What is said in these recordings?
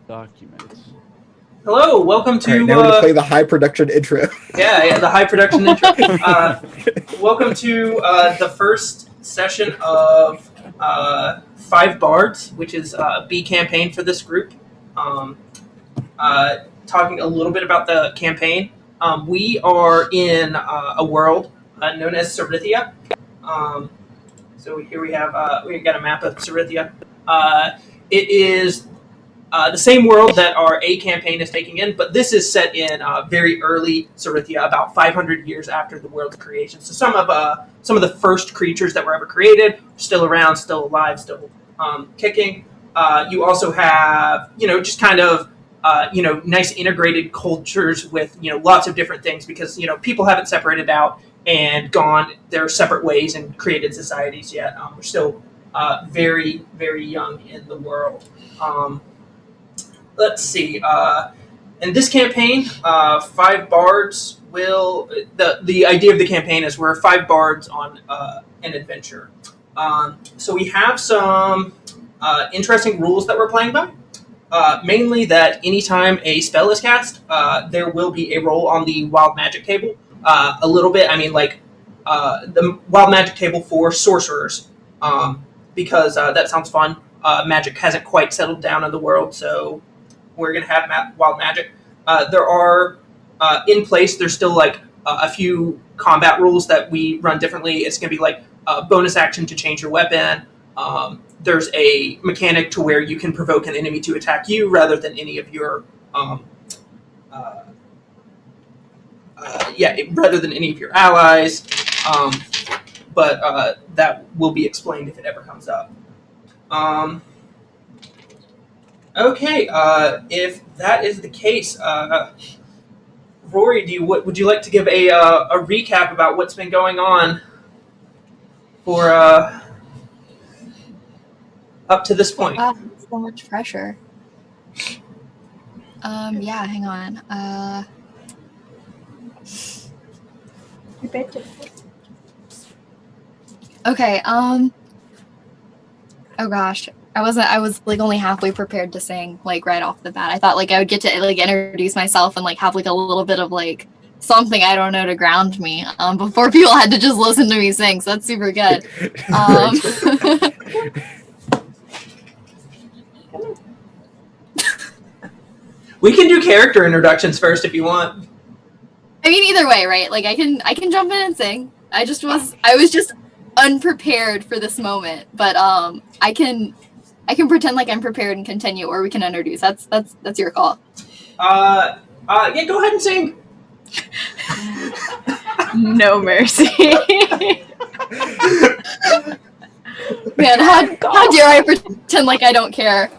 Documents. Hello, welcome to. All right, now we're gonna play the high production intro. Yeah, the high production intro. Welcome to the first session of 5 Bards, which is B campaign for this group. Talking a little bit about the campaign. We are in a world known as Cearithia. So here we got a map of Cearithia. It is the same world that our A campaign is taking in, but this is set in very early Cearithia, about 500 years after the world's creation. So some of the first creatures that were ever created are still around, still alive, still kicking. You also have just kind of nice integrated cultures with lots of different things because people haven't separated out and gone their separate ways and created societies yet. We're still very very young in the world. Let's see. In this campaign, 5 Bards will. The idea of the campaign is we're 5 Bards on an adventure. So we have some interesting rules that we're playing by. Mainly that anytime a spell is cast, there will be a roll on the wild magic table. A little bit. I mean, like the wild magic table for sorcerers, because that sounds fun. Magic hasn't quite settled down in the world, so we're going to have wild magic. There are, in place, there's still like a few combat rules that we run differently. It's going to be like a bonus action to change your weapon. There's a mechanic to where you can provoke an enemy to attack you rather than any of your, rather than any of your allies. But that will be explained if it ever comes up. Okay, if that is the case, Rory, would you like to give a recap about what's been going on for up to this point? Wow, so much pressure. Yeah, hang on. Okay, oh gosh. I was like only halfway prepared to sing like right off the bat. I thought like I would get to like introduce myself and like have like a little bit of like something I don't know to ground me before people had to just listen to me sing. So that's super good. We can do character introductions first if you want. I mean, either way, right? Like I can jump in and sing. I was just unprepared for this moment, but I can pretend like I'm prepared and continue, or we can introduce. That's your call. Yeah, go ahead and sing. No mercy. Man, how dare I pretend like I don't care?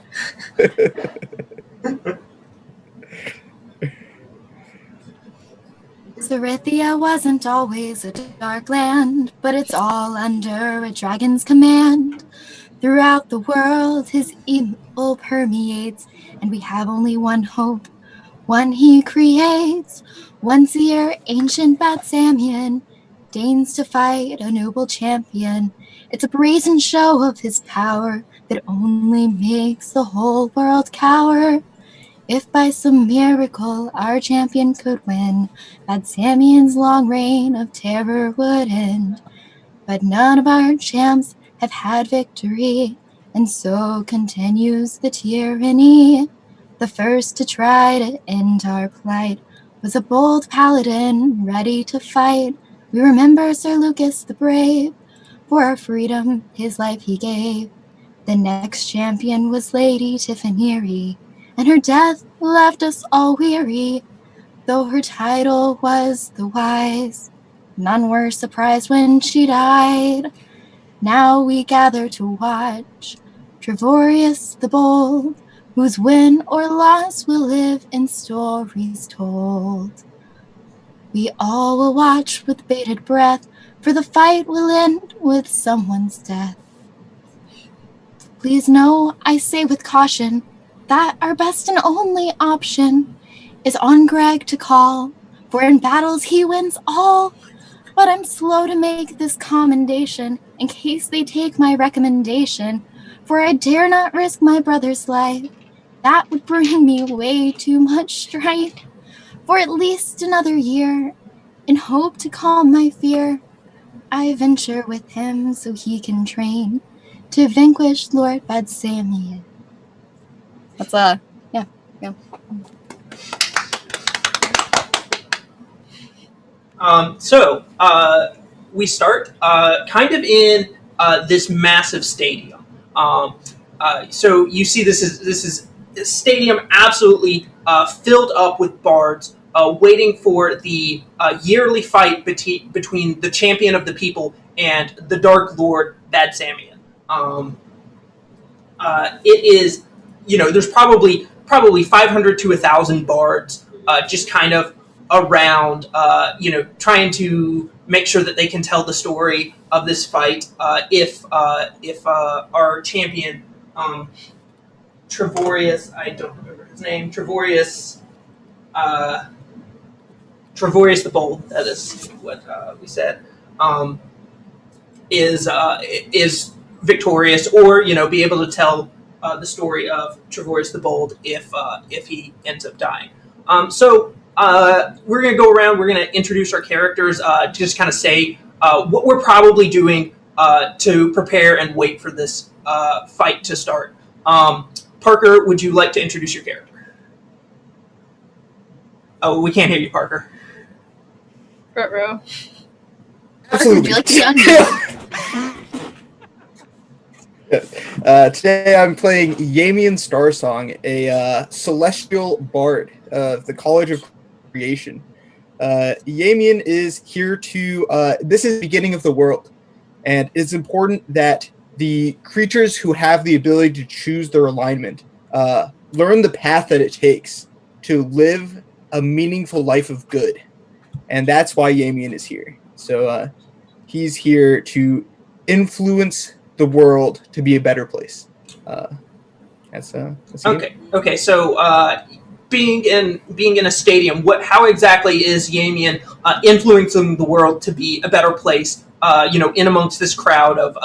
Cearithia wasn't always a dark land, but it's all under a dragon's command. Throughout the world, his evil permeates, and we have only one hope, one he creates. Once a year, ancient Badsamian deigns to fight a noble champion. It's a brazen show of his power that only makes the whole world cower. If by some miracle our champion could win, Badsamian's long reign of terror would end. But none of our champs have had victory, and so continues the tyranny. The first to try to end our plight was a bold paladin ready to fight. We remember Sir Lucas the Brave, for our freedom his life he gave. The next champion was Lady Tiffany, and her death left us all weary. Though her title was the Wise, none were surprised when she died. Now we gather to watch Trevorius the Bold, whose win or loss will live in stories told. We all will watch with bated breath, for the fight will end with someone's death. Please know, I say with caution, that our best and only option is on Greg to call, for in battles he wins all. But I'm slow to make this commendation, in case they take my recommendation, for I dare not risk my brother's life. that would bring me way too much strife. For at least another year, in hope to calm my fear, I venture with him so he can train to vanquish Lord Badsamian. That's yeah. We start kind of in this massive stadium. So you see, this is a stadium absolutely filled up with bards, waiting for the yearly fight between the champion of the people and the Dark Lord Badsamian. It is, there's probably 500 to 1,000 bards, just kind of around, trying to make sure that they can tell the story of this fight. If our champion, Trevorius, I don't remember his name, uh, Trevorius the Bold, that is what we said, um, is victorious, or be able to tell the story of Trevorius the Bold if he ends up dying. We're gonna go around. We're gonna introduce our characters. Just kind of say what we're probably doing to prepare and wait for this fight to start. Parker, would you like to introduce your character? Oh, we can't hear you, Parker. Front row. Absolutely. Would you like to be unmuted? Today I'm playing Yamian Starsong, a celestial bard of the College of Creation. Yamian is here to, this is the beginning of the world, and it's important that the creatures who have the ability to choose their alignment learn the path that it takes to live a meaningful life of good. And that's why Yamian is here. So he's here to influence the world to be a better place. That's okay. Okay. So being in a stadium, how exactly is Yamian influencing the world to be a better place? In amongst this crowd of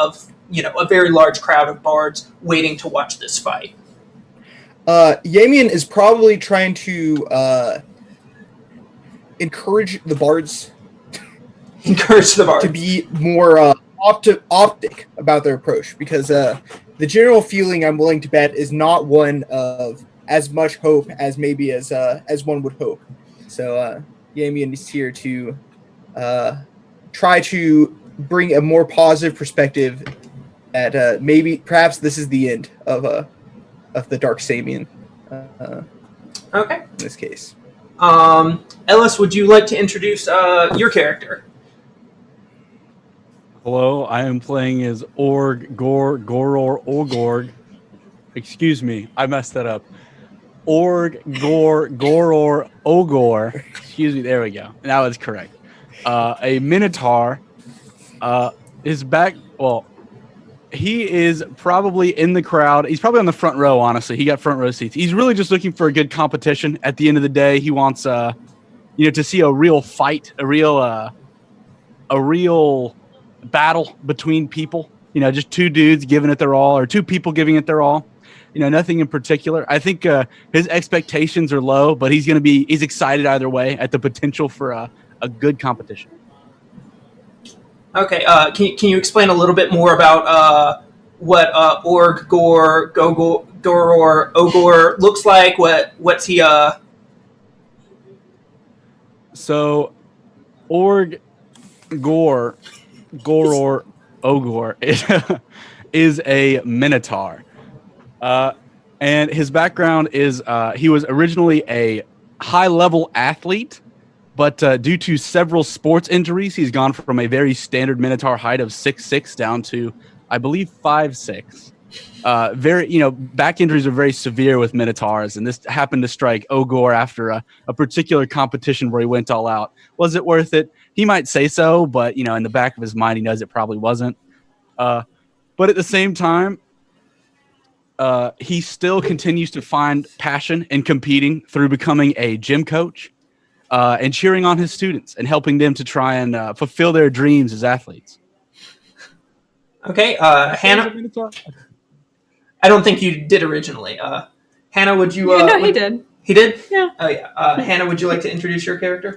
a very large crowd of bards waiting to watch this fight. Yamian is probably trying to encourage the bards to be more optic about their approach, because the general feeling, I'm willing to bet, is not one of as much hope as maybe as one would hope. So Yamian is here to try to bring a more positive perspective that perhaps this is the end of the Dark Samian. Okay. In this case. Ellis, would you like to introduce your character? Hello, I am playing as Goror. Excuse me, I messed that up. Goror Ogor. Excuse me, there we go. That was correct. A Minotaur. He is probably in the crowd. He's probably on the front row, honestly. He got front row seats. He's really just looking for a good competition. At the end of the day, he wants to see a real fight, a real battle between people. Just two dudes giving it their all, or two people giving it their all. Nothing in particular. I think his expectations are low, but he's excited either way at the potential for a good competition. Okay, can you explain a little bit more about what Goror Ogor looks like? What's he? So, Goror Ogor is a Minotaur, and his background is he was originally a high-level athlete. But due to several sports injuries, he's gone from a very standard Minotaur height of 6'6" down to, I believe, 5'6". Back injuries are very severe with Minotaurs, and this happened to strike Ogor after a particular competition where he went all out. Was it worth it? He might say so, but in the back of his mind, he knows it probably wasn't. But at the same time, he still continues to find passion in competing through becoming a gym coach. And cheering on his students and helping them to try and fulfill their dreams as athletes. Okay, Hannah. I don't think you did originally. Hannah, would you? he did. He did. Yeah. Oh yeah. Hannah, would you like to introduce your character?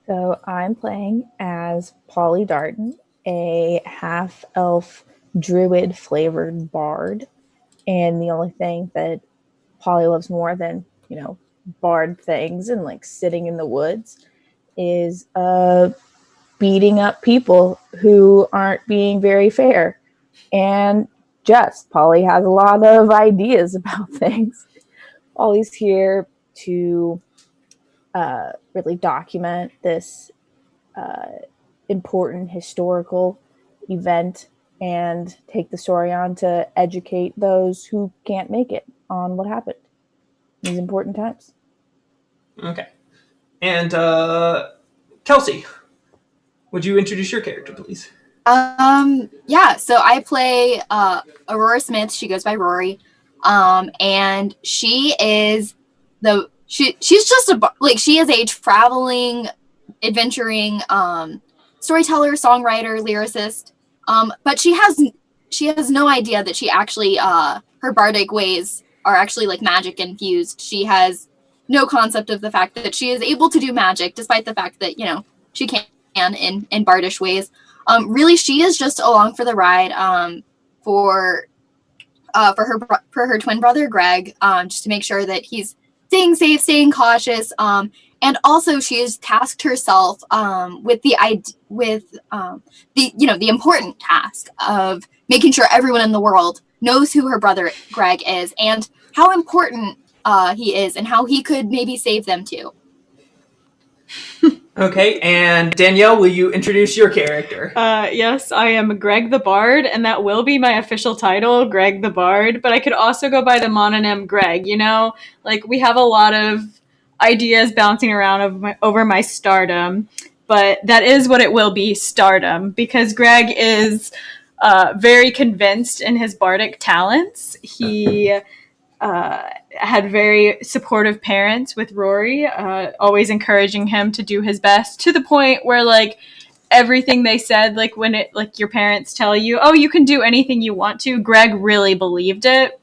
So I'm playing as Polly Darton, a half-elf druid flavored bard. And the only thing that Polly loves more than, bard things and like sitting in the woods is beating up people who aren't being very fair. And just Polly has a lot of ideas about things. Polly's here to really document this important historical event and take the story on to educate those who can't make it on what happened in these important times. Okay. And Kelsey, would you introduce your character, please? Yeah, so I play Aurora Smith. She goes by Rory. And she is she's just she is a traveling, adventuring storyteller, songwriter, lyricist. But she has no idea that she actually her bardic ways are actually like magic infused. She has no concept of the fact that she is able to do magic, despite the fact that she can in bardish ways. Really, she is just along for the ride for her twin brother Greg, just to make sure that he's staying safe, staying cautious, and also she has tasked herself with the important task of making sure everyone in the world knows who her brother Greg is and how important he is and how he could maybe save them too. Okay, and Danielle, will you introduce your character? Yes, I am Greg the Bard, and that will be my official title, Greg the Bard, but I could also go by the mononym Greg, we have a lot of ideas bouncing around over my stardom, but that is what it will be, stardom, because Greg is very convinced in his bardic talents. He had very supportive parents with Rory, always encouraging him to do his best, to the point where everything they said, when your parents tell you, oh, you can do anything you want to, Greg really believed it.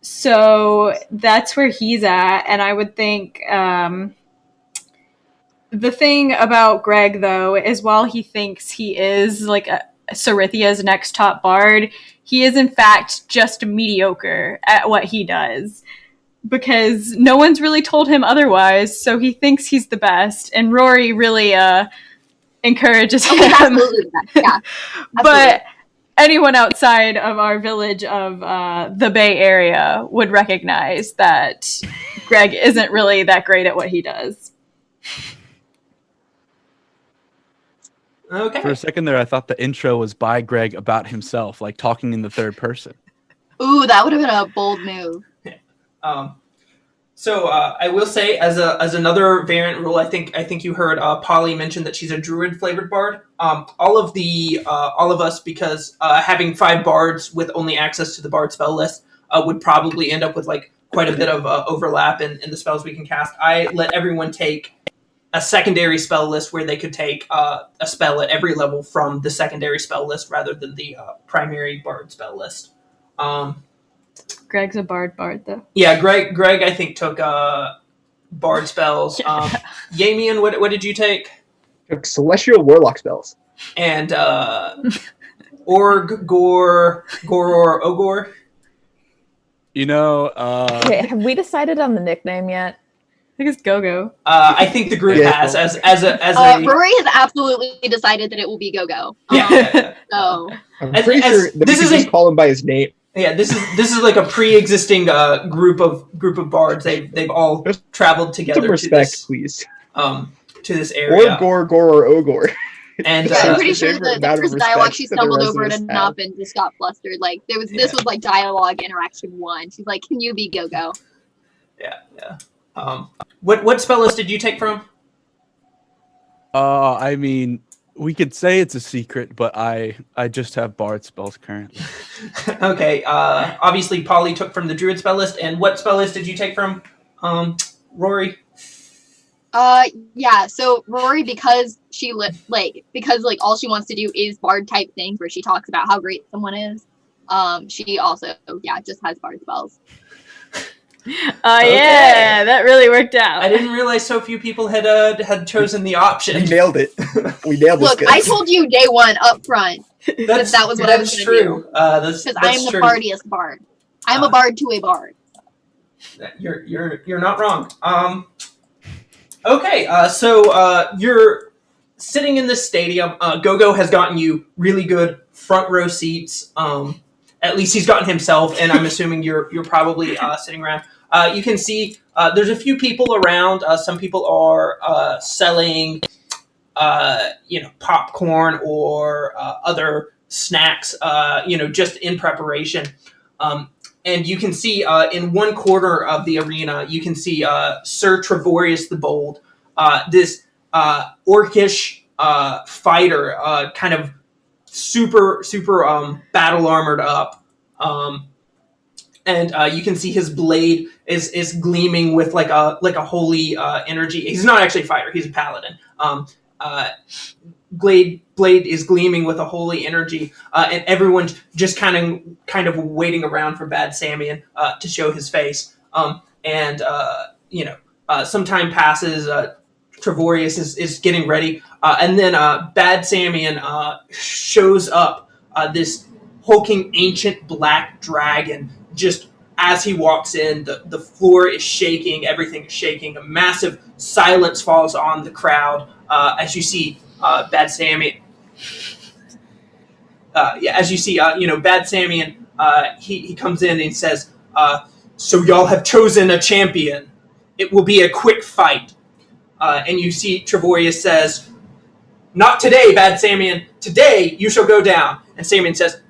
So that's where he's at. And I would think the thing about Greg, though, is while he thinks he is Cerithia's next top bard, he is in fact just mediocre at what he does, because no one's really told him otherwise, so he thinks he's the best, and Rory really encourages him. Absolutely. Yeah. But anyone outside of our village of the Bay Area would recognize that Greg isn't really that great at what he does. Okay. For a second there, I thought the intro was by Greg about himself, talking in the third person. Ooh, that would have been a bold move. So I will say, as another variant rule, I think you heard Polly mention that she's a druid flavored bard. All of us, because having 5 bards with only access to the bard spell list would probably end up with quite a bit of overlap in the spells we can cast. I let everyone take a secondary spell list where they could take a spell at every level from the secondary spell list rather than the primary bard spell list. Greg's a bard, though. Yeah, Greg I think took bard spells. Yamian, what did you take? Took celestial warlock spells. And Org, Gore, or Ogor? Okay, have we decided on the nickname yet? I think it's Go-Go. I think the group has as a Rory has absolutely decided that it will be Go-Go. Yeah. So I'm pretty sure that we should just call him by his name. Yeah, this is a pre-existing group of bards. They've all traveled together. Some respect, to this, please. To this area. Or Gore, or Ogor. And yeah, I'm pretty sure different that amount the of first dialogue respect she that the stumbled rest over of it us enough have. and just got flustered. This was dialogue interaction 1. She's like, "Can you be Go-Go?" Yeah. What spell list did you take from? I mean, we could say it's a secret, but I just have bard spells currently. Okay. Obviously, Polly took from the druid spell list. And what spell list did you take from, Rory? Yeah. So Rory, because because all she wants to do is bard type things where she talks about how great someone is. She also just has bard spells. Yeah, that really worked out. I didn't realize so few people had chosen the option. We nailed it. We nailed this. Look, I told you day one up front that was what I was going to do. That's Because I am the true. bardiest bard. I'm a bard to a bard. You're not wrong. Okay, so you're sitting in this stadium. Gogo has gotten you really good front row seats. At least he's gotten himself, and I'm assuming you're probably sitting around. You can see there's a few people around. Some people are selling, popcorn or other snacks, just in preparation. And you can see in one corner of the arena, you can see Sir Trevorius the Bold, this orcish fighter, kind of super battle armored up. And you can see his blade is gleaming with like a holy energy. He's not actually a fighter; he's a paladin. Blade is gleaming with a holy energy, and everyone's just kind of waiting around for Badsamian to show his face. Some time passes. Trevorius is getting ready, and then Badsamian shows up. This hulking ancient black dragon. Just as he walks in, the floor is shaking. Everything is shaking. A massive silence falls on the crowd as you see Badsamian. As you see, Badsamian. He comes in and he says, "So y'all have chosen a champion. It will be a quick fight." And you see Trevorius says, "Not today, Badsamian. Today you shall go down." And Samian says,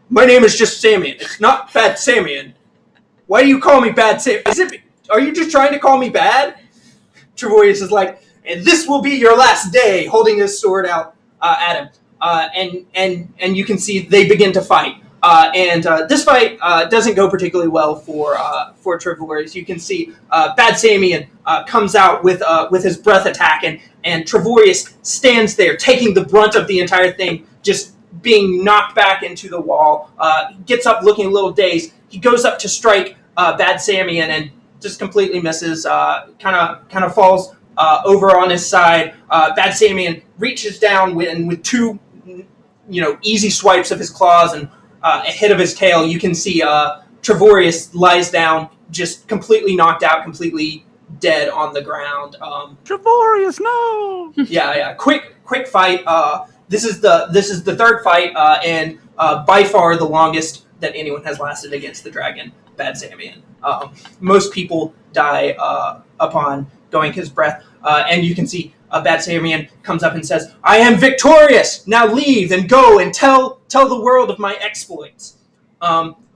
"My name is just Samian. It's not Badsamian. Why do you call me Badsamian? Are you just trying to call me bad?" Trevorius is like, "And this will be your last day," holding his sword out at him. And you can see they begin to fight. And this fight doesn't go particularly well for Trevorius. You can see Badsamian comes out with his breath attack, and Trevorius stands there taking the brunt of the entire thing, just being knocked back into the wall. Gets up looking a little dazed. He goes up to strike Badsamian and just completely misses. Kind of falls over on his side. Badsamian reaches down with two, easy swipes of his claws and a hit of his tail. You can see Trevorius lies down, just completely knocked out, completely dead on the ground. Trevorius, no! Yeah. Quick fight. This is the third fight, and by far the longest that anyone has lasted against the dragon, Badsamian. Most people die upon going his breath, and you can see Badsamian comes up and says, "I am victorious! Now leave and go and tell the world of my exploits."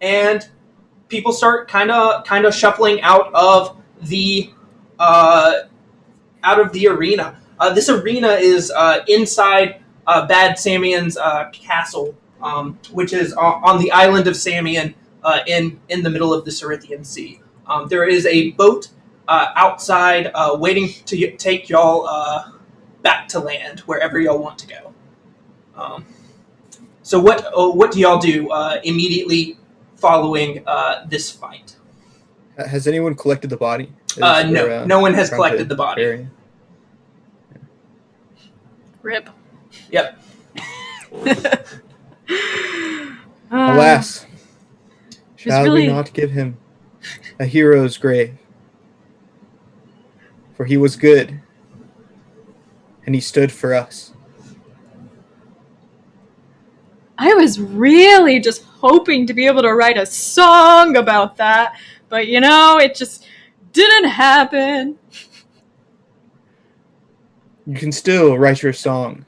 And people start kind of shuffling out of the arena. This arena is inside Badsamian's castle, which is on the island of Samian, in the middle of the Cearithian Sea. There is a boat outside waiting to take y'all back to land, wherever y'all want to go. So what do y'all do immediately following this fight? Has anyone collected the body? No one has collected the body. Area? Rip. Yep. Alas, shall really... we not give him a hero's grave? For he was good, and he stood for us. I was really just hoping to be able to write a song about that, but it just didn't happen. You can still write your song.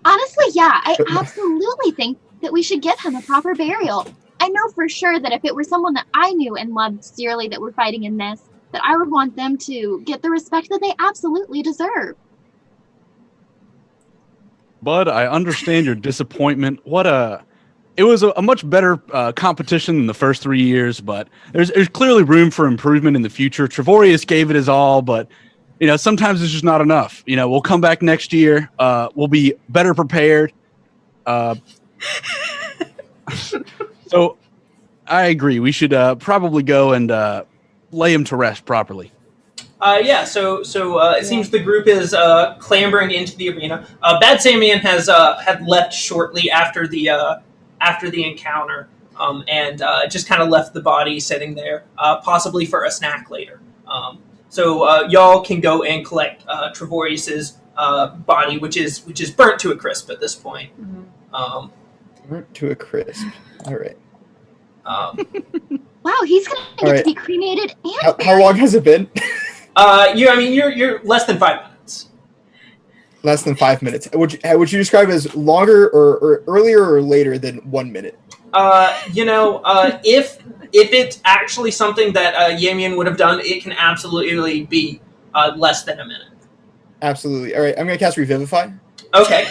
Honestly, yeah, I absolutely think that we should give him a proper burial. I know for sure that if it were someone that I knew and loved dearly that were fighting in this, that I would want them to get the respect that they absolutely deserve. Bud, I understand your disappointment. It was a much better competition than the first 3 years, but there's clearly room for improvement in the future. Trevorius gave it his all, but sometimes it's just not enough. We'll come back next year. We'll be better prepared. So I agree. We should probably go and lay him to rest properly. So it seems the group is clambering into the arena. Badsamian has had left shortly after the encounter, and just kind of left the body sitting there, possibly for a snack later. So y'all can go and collect Trevorius's body, which is burnt to a crisp at this point. Burnt to a crisp. All right. Wow, he's gonna get to be cremated and How long has it been? You're less than 5 minutes. Less than 5 minutes. Would you describe as longer or earlier or later than 1 minute? If it's actually something that Yamian would have done, it can absolutely be less than a minute. Absolutely. All right, I'm gonna cast Revivify. Okay.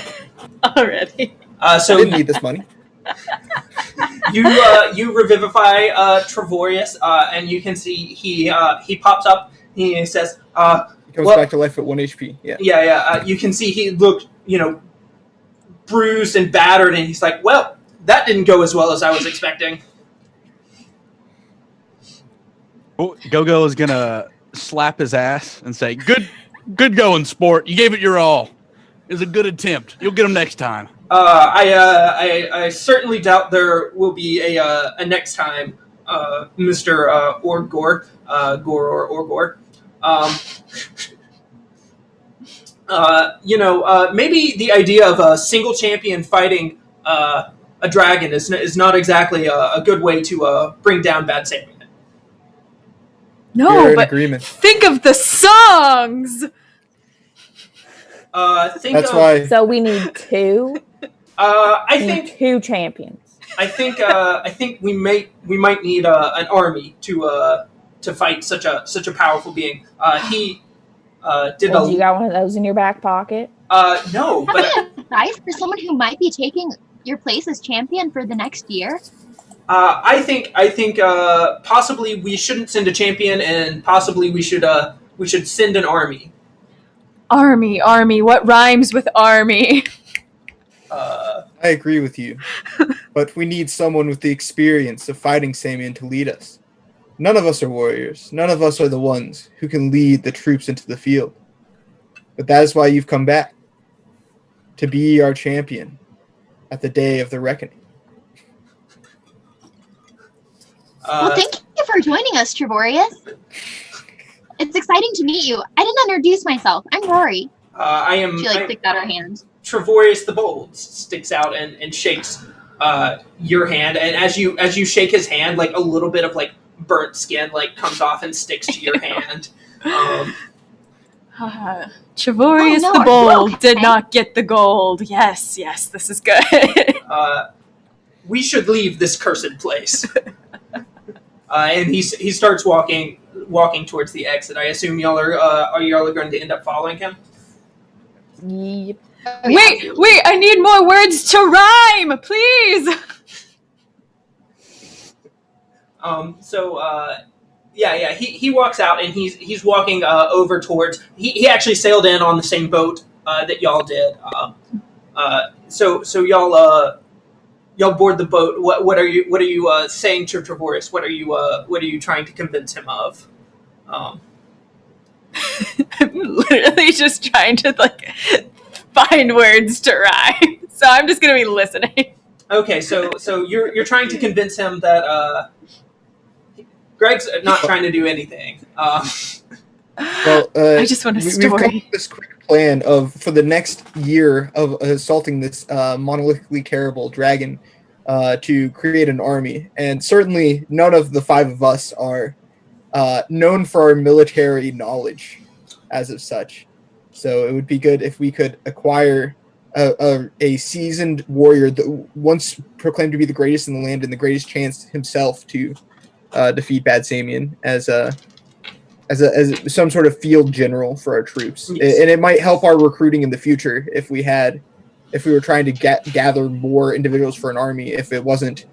Already. So I didn't need this money. you revivify Trevorius, and you can see he pops up. He says, He comes back to life at 1 HP. Yeah. Yeah. You can see he looked, bruised and battered, and he's like, well, that didn't go as well as I was expecting. Go-Go is gonna slap his ass and say, "Good going, sport. You gave it your all. It was a good attempt. You'll get him next time." I certainly doubt there will be a next time, Mr. Orgor, Goror. Maybe the idea of a single champion fighting a dragon is not exactly a good way to bring down Badsamian. No, but think of the songs. That's why. So we need two. I think 2 champions. I think we might need an army to fight such a powerful being. He did Do you got one of those in your back pocket? No, Have but any advice for someone who might be taking your place as champion for the next year? I think possibly we shouldn't send a champion, and possibly we should send an army. Army. What rhymes with army? I agree with you, but we need someone with the experience of fighting Samian to lead us. None of us are warriors. None of us are the ones who can lead the troops into the field. But that is why you've come back, to be our champion at the day of the reckoning. Well, thank you for joining us, Trevorius. It's exciting to meet you. I didn't introduce myself. I'm Rory. I am. She sticks out her hand. Trevorius the Bold sticks out and shakes your hand, and as you shake his hand, like a little bit of like burnt skin like comes off and sticks to your hand. Trevorius the Bold did not get the gold. Yes, this is good. We should leave this cursed place. And he starts walking towards the exit. I assume y'all are going to end up following him. Yep. Wait! I need more words to rhyme, please. He walks out, and he's walking over towards. He actually sailed in on the same boat that y'all did. So y'all board the boat. What are you saying to Trevorius? What are you trying to convince him of? I'm literally just trying to find words to rhyme. So I'm just gonna be listening. Okay, so you're trying to convince him that Greg's not trying to do anything. I just want a story. We've come up with this quick plan for the next year of assaulting this monolithically terrible dragon to create an army, and certainly none of the 5 of us are known for our military knowledge as of such. So it would be good if we could acquire a seasoned warrior that once proclaimed to be the greatest in the land and the greatest chance himself to defeat Badsamian as some sort of field general for our troops. Yes. And it might help our recruiting in the future if we were trying to gather more individuals for an army. If it wasn't,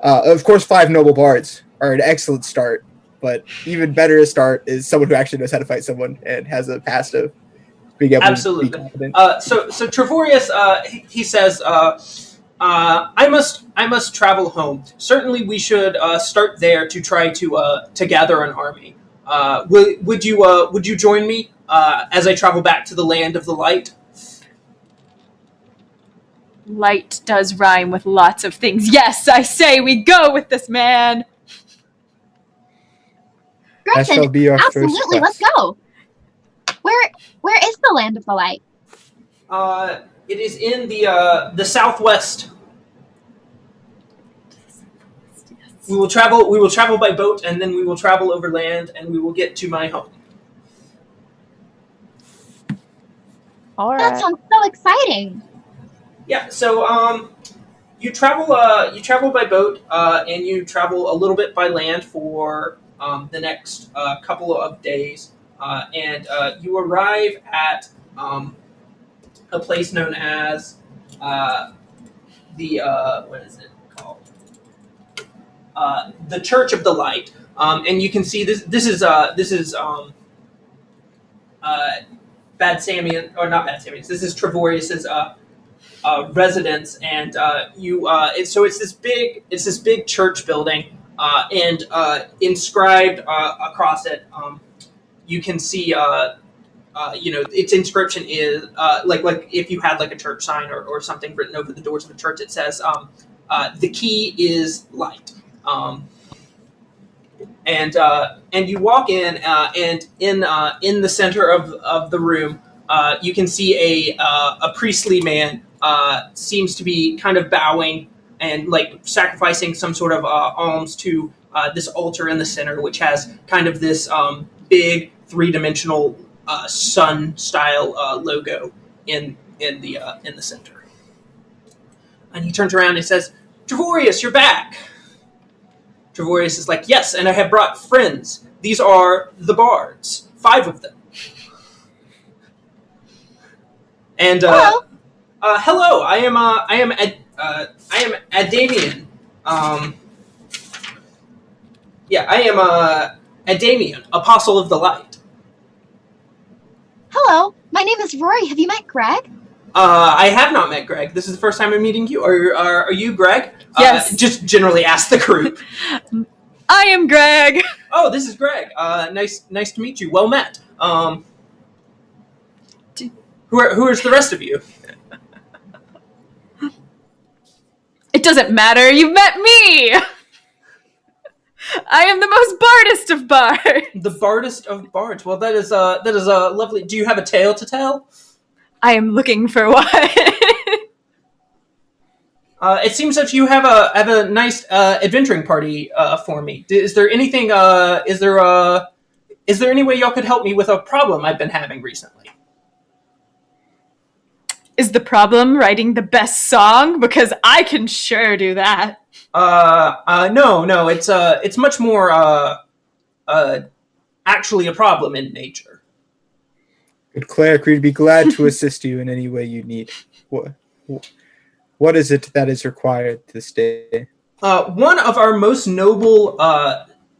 of course, 5 noble bards are an excellent start. But even better to start is someone who actually knows how to fight someone and has a past of being able to be confident. So Trevorius, he says, I must travel home. Certainly, we should start there to try to gather an army. Would you join me as I travel back to the land of the light? Light does rhyme with lots of things. Yes, I say we go with this man. That shall Griffin, be our first absolutely, let's quest. go. Where is the land of the light? It is in the southwest. We will travel. We will travel by boat, and then we will travel over land, and we will get to my home. All That right. sounds so exciting. Yeah. So you travel. You travel by boat, and you travel a little bit by land for the next couple of days, and you arrive at a place known as the what is it called? The Church of the Light, and you can see this. This is Badsamian, or not Badsamian. This is Trevorius's residence, and it's this big church building, and inscribed across it, you can see. Its inscription is like if you had like a church sign or something written over the doors of a church. It says, "The key is light." And you walk in, and in the center of the room, you can see a priestly man seems to be kind of bowing and like sacrificing some sort of alms to this altar in the center, which has kind of this big three-dimensional sun style logo in the center. And he turns around and he says, "Trevorius, you're back." Trevorius is like, "Yes, and I have brought friends. These are the Bards, 5 of them." And hello, I am Adamian. I am Adamian, Apostle of the Light. Hello, my name is Rory. Have you met Greg? I have not met Greg. This is the first time I'm meeting you. Are you Greg? Yes. Just generally ask the group. I am Greg. Oh, this is Greg. Nice to meet you. Well met. Who is the rest of you? It doesn't matter. You've met me. I am the most bardest of bards. The bardest of bards. Well, that is a lovely. Do you have a tale to tell? I am looking for one. It seems that you have a nice adventuring party for me. Is there anything? Is there any way y'all could help me with a problem I've been having recently? Is the problem writing the best song? Because I can sure do that. No. It's much more actually a problem in nature. Good cleric, we'd be glad to assist you in any way you need. What is it that is required this day? One of our most noble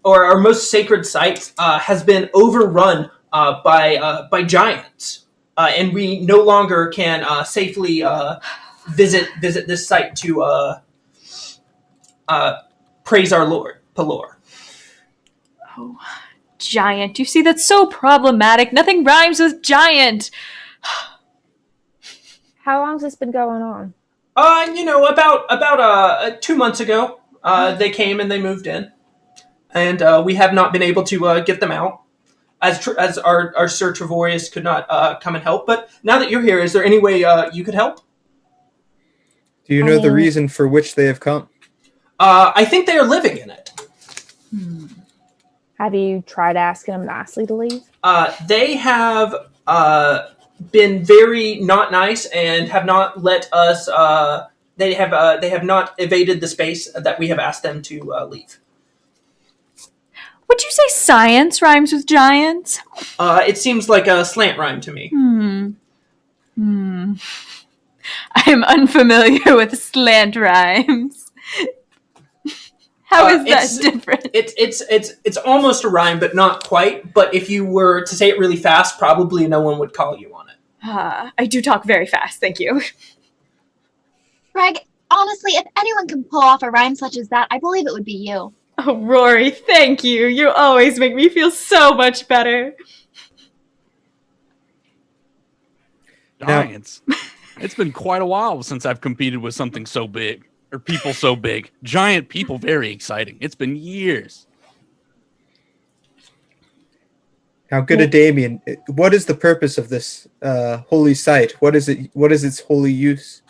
or our most sacred sites has been overrun by giants, and we no longer can safely visit this site to praise our Lord, Pelor. Oh, giant. You see, that's so problematic. Nothing rhymes with giant. How long's this been going on? About 2 months ago, they came and they moved in, and we have not been able to get them out, as our Sir Trevorius could not come and help. But now that you're here, is there any way you could help? Do you know the reason for which they have come? I think they are living in it. Have you tried asking them nicely to leave? They have been very not nice and have not let us. They have not evaded the space that we have asked them to leave. Would you say science rhymes with giants? It seems like a slant rhyme to me. I am unfamiliar with slant rhymes. How is that different? It's almost a rhyme, but not quite. But if you were to say it really fast, probably no one would call you on it. I do talk very fast, thank you. Greg, honestly, if anyone can pull off a rhyme such as that, I believe it would be you. Oh, Rory, thank you. You always make me feel so much better. Now, Giants. It's been quite a while since I've competed with something so big, or people so big. Giant people, very exciting. It's been years. now, good Damien, what is the purpose of this holy site? What is it? What is its holy use?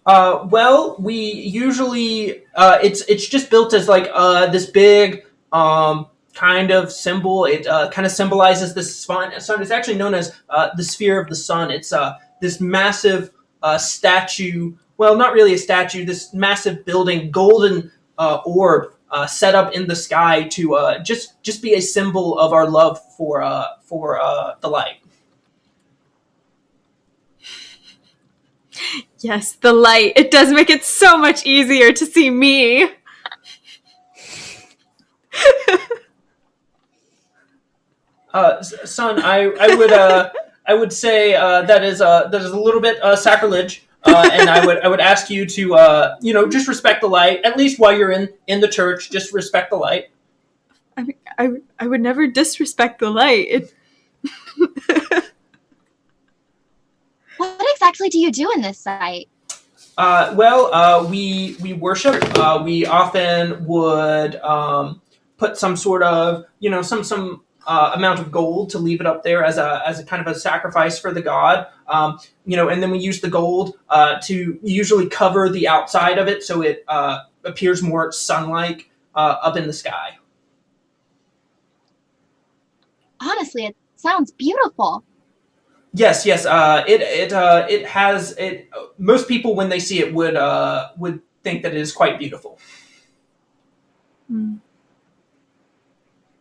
Well, we usually it's just built as like this big kind of symbol. It kind of symbolizes the sun. It's actually known as the sphere of the sun. It's this massive statue. Well, not really a statue. This massive building, golden orb set up in the sky to just be a symbol of our love for the light. Yes, the light. It does make it so much easier to see me. Son, I would say that is a little bit sacrilege, and I would ask you to just respect the light at least while you're in the church. Just respect the light. I mean, I would never disrespect the light. What exactly do you do in this site? We worship. We often would put some sort of some amount of gold to leave it up there as a kind of a sacrifice for the god. And then we use the gold to usually cover the outside of it so it appears more sun-like up in the sky. Honestly, it sounds beautiful. Yes. It has it. Most people, when they see it, would think that it is quite beautiful. Mm.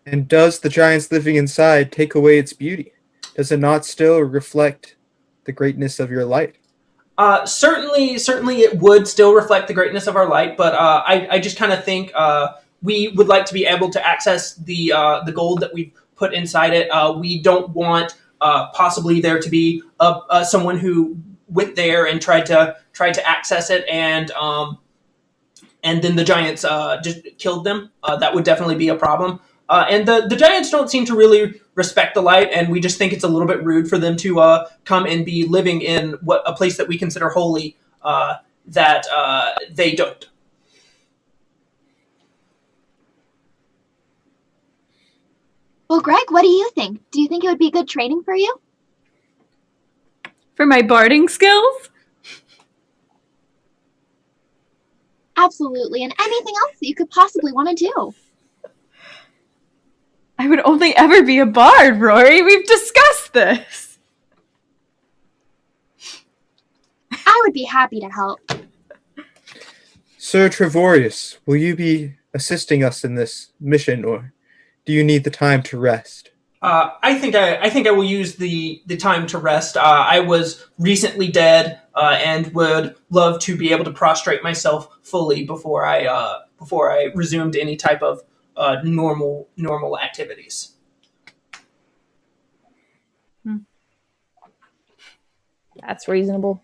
And does the giants living inside take away its beauty? Does it not still reflect the greatness of your light? Certainly, it would still reflect the greatness of our light, but I just kind of think we would like to be able to access the gold that we've put inside it. We don't want possibly there to be someone who went there and tried to access it, and then the giants just killed them. That would definitely be a problem. And the giants don't seem to really respect the light, and we just think it's a little bit rude for them to come and be living in a place that we consider holy that they don't. Well, Greg, what do you think? Do you think it would be good training for you? For my barding skills? Absolutely, and anything else that you could possibly want to do. I would only ever be a bard, Rory. We've discussed this. I would be happy to help. Sir Trevorius, will you be assisting us in this mission, or do you need the time to rest? I think I will use the time to rest. I was recently dead and would love to be able to prostrate myself fully before I resumed any type of normal activities. That's reasonable.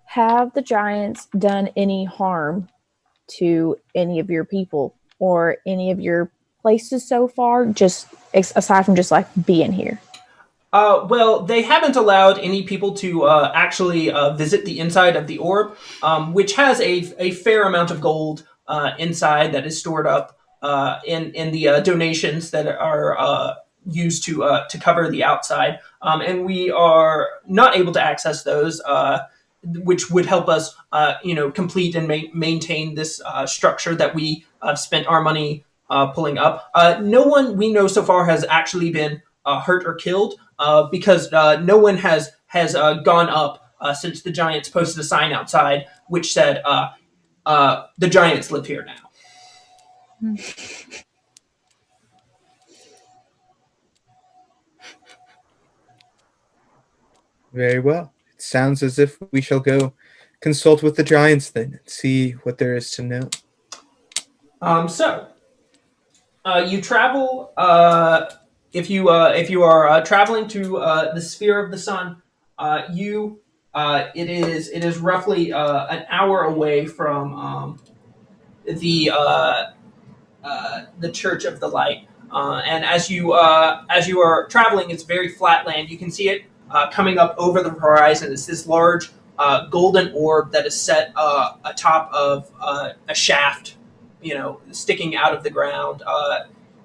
Have the giants done any harm to any of your people or any of your places so far, just aside from just like being here? Well, they haven't allowed any people to actually visit the inside of the orb, which has a fair amount of gold inside that is stored up in the donations that are used to cover the outside, and we are not able to access those, which would help us, complete and maintain this structure that we spent our money pulling up. No one we know so far has actually been hurt or killed because no one has gone up since the giants posted a sign outside which said the giants live here now. Very well. It sounds as if we shall go consult with the giants then and see what there is to know. So you travel. If you are traveling to the sphere of the sun, you It is roughly an hour away from the the Church of the Light. And as you are traveling, it's very flat land. You can see it coming up over the horizon. It's this large golden orb that is set atop of a shaft, sticking out of the ground.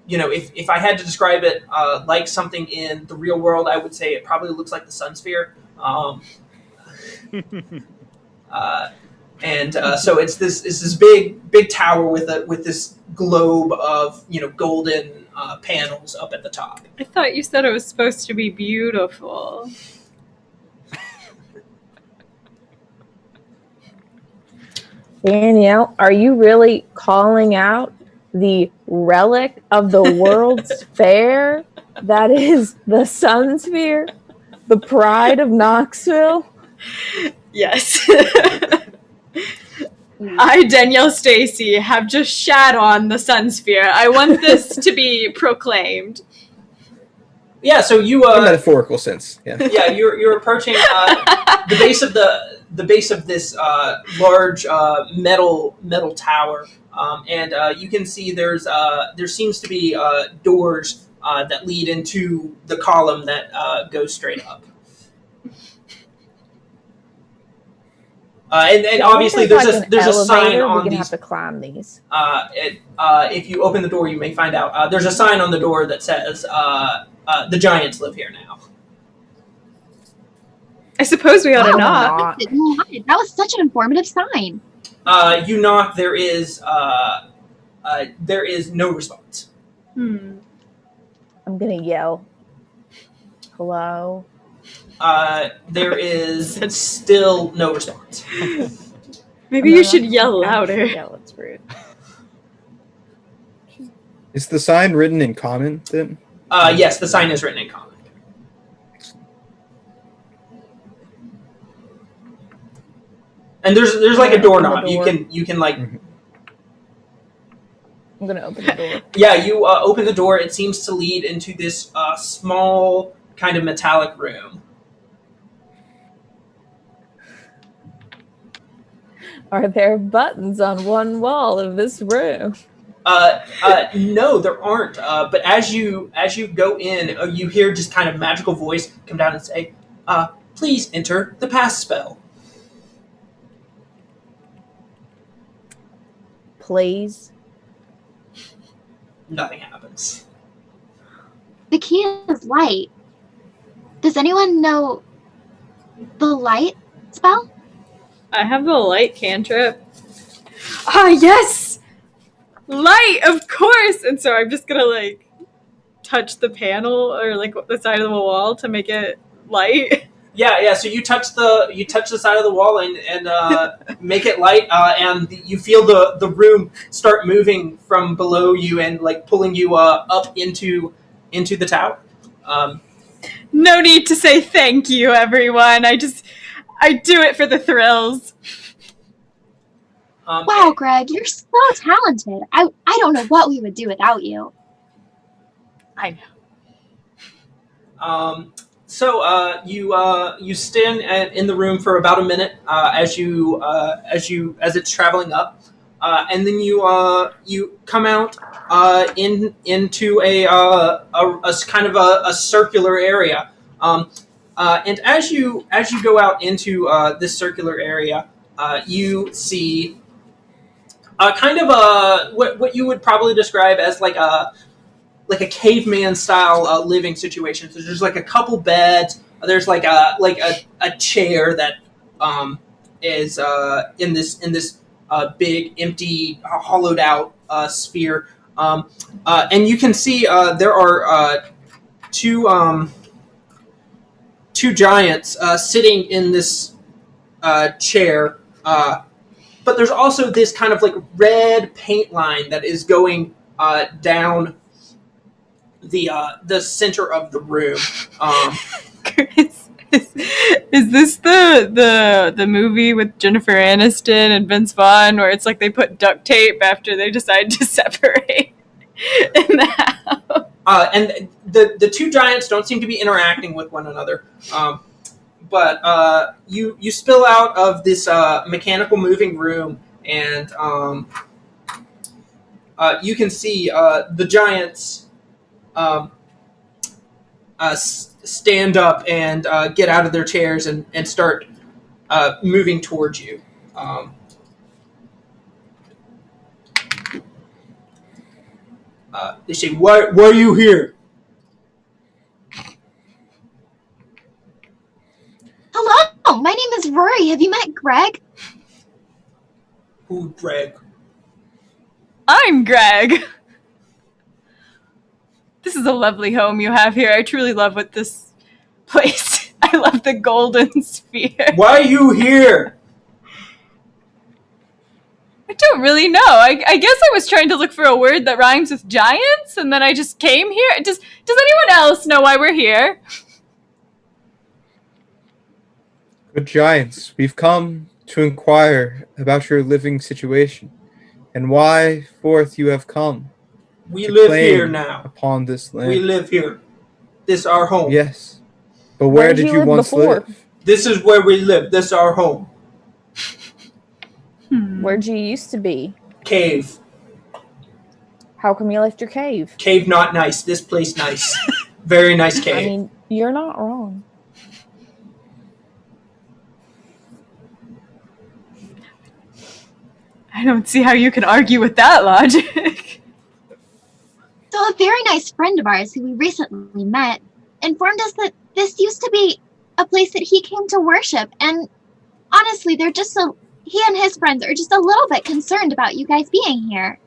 If I had to describe it like something in the real world, I would say it probably looks like the Sun Sphere. So it's this big tower with this globe of golden panels up at the top. I thought you said it was supposed to be beautiful. Danielle, are you really calling out the relic of the World's Fair that is the Sun Sphere, the pride of Knoxville? Yes. I, Danielle Stacy, have just shat on the Sun Sphere. I want this to be proclaimed. Yeah, so you In a metaphorical sense. Yeah. You're approaching the base of this large metal tower, and you can see there seems to be doors that lead into the column that goes straight up. And obviously there's a sign on we're gonna these. have to climb these. If you open the door, you may find out there's a sign on the door that says the giants live here now. I suppose we ought to knock. That was such an informative sign. You knock. There is no response. I'm gonna yell, "Hello." There is still no response. Maybe you should yell louder. Yell, it's rude. Is the sign written in common then? Yes, the sign is written in common. And there's like a doorknob. You can like. I'm gonna open the door. Yeah, you open the door. It seems to lead into this small kind of metallic room. Are there buttons on one wall of this room? No, there aren't. But as you go in, you hear just kind of magical voice come down and say, "Please enter the pass spell." Please. Nothing happens. The key is light. Does anyone know the light spell? I have the light cantrip. Ah, yes! Light, of course! And so I'm just gonna, like, touch the panel or, like, the side of the wall to make it light. Yeah. So you touch the side of the wall and make it light, and you feel the room start moving from below you and like pulling you up into the tower. No need to say thank you, everyone. I do it for the thrills. Wow, Greg, you're so talented. I don't know what we would do without you. I know. So you stand in the room for about a minute as it's traveling up, and then you come out into a kind of a circular area, and as you go out into this circular area, you see kind of what you would probably describe as like a caveman style living situation. So there's like a couple beds. There's like a chair that is in this big empty hollowed out sphere, and you can see there are two giants sitting in this chair. But there's also this kind of like red paint line that is going down the center of the room. Is this the movie with Jennifer Aniston and Vince Vaughn where it's like they put duct tape after they decide to separate in the house? And the two giants don't seem to be interacting with one another. but you spill out of this mechanical moving room, and you can see the giants stand up and get out of their chairs and start moving towards you. They say, why are you here? Hello, my name is Rory. Have you met Greg? Who, Greg? I'm Greg. This is a lovely home you have here. I truly love what this place. I love the golden sphere. Why are you here? I don't really know. I guess I was trying to look for a word that rhymes with giants, and then I just came here. Does anyone else know why we're here? Good giants, we've come to inquire about your living situation, and why forth you have come. We to live claim here now. upon this land. We live here. This is our home. Yes, but where did you live once before? live? This is where we live. This is our home. Where'd you used to be? Cave. How come you left your cave? Cave not nice. This place nice. Very nice cave. I mean, you're not wrong. I don't see how you can argue with that logic. So a very nice friend of ours who we recently met informed us that this used to be a place that he came to worship, and honestly, he and his friends are just a little bit concerned about you guys being here.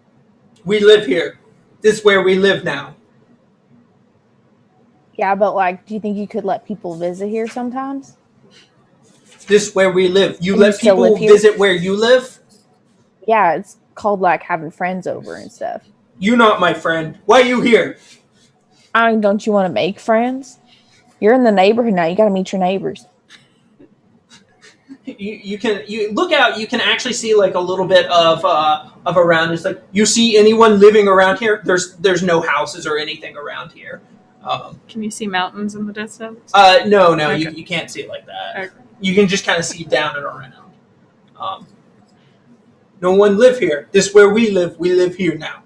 We live here. This is where we live now. Yeah, but like, do you think you could let people visit here sometimes? This is where we live. You And let you still people live here? visit where you live? Yeah, it's called like having friends over and stuff. You not my friend. Why are you here? I mean, don't you want to make friends? You're in the neighborhood now. You got to meet your neighbors. You look out. You can actually see like a little bit of around. It's like you see anyone living around here. There's no houses or anything around here. Can you see mountains in the distance? No, Okay. you can't see it like that. Okay. You can just kind of see down and around. No one live here. This is where we live. We live here now.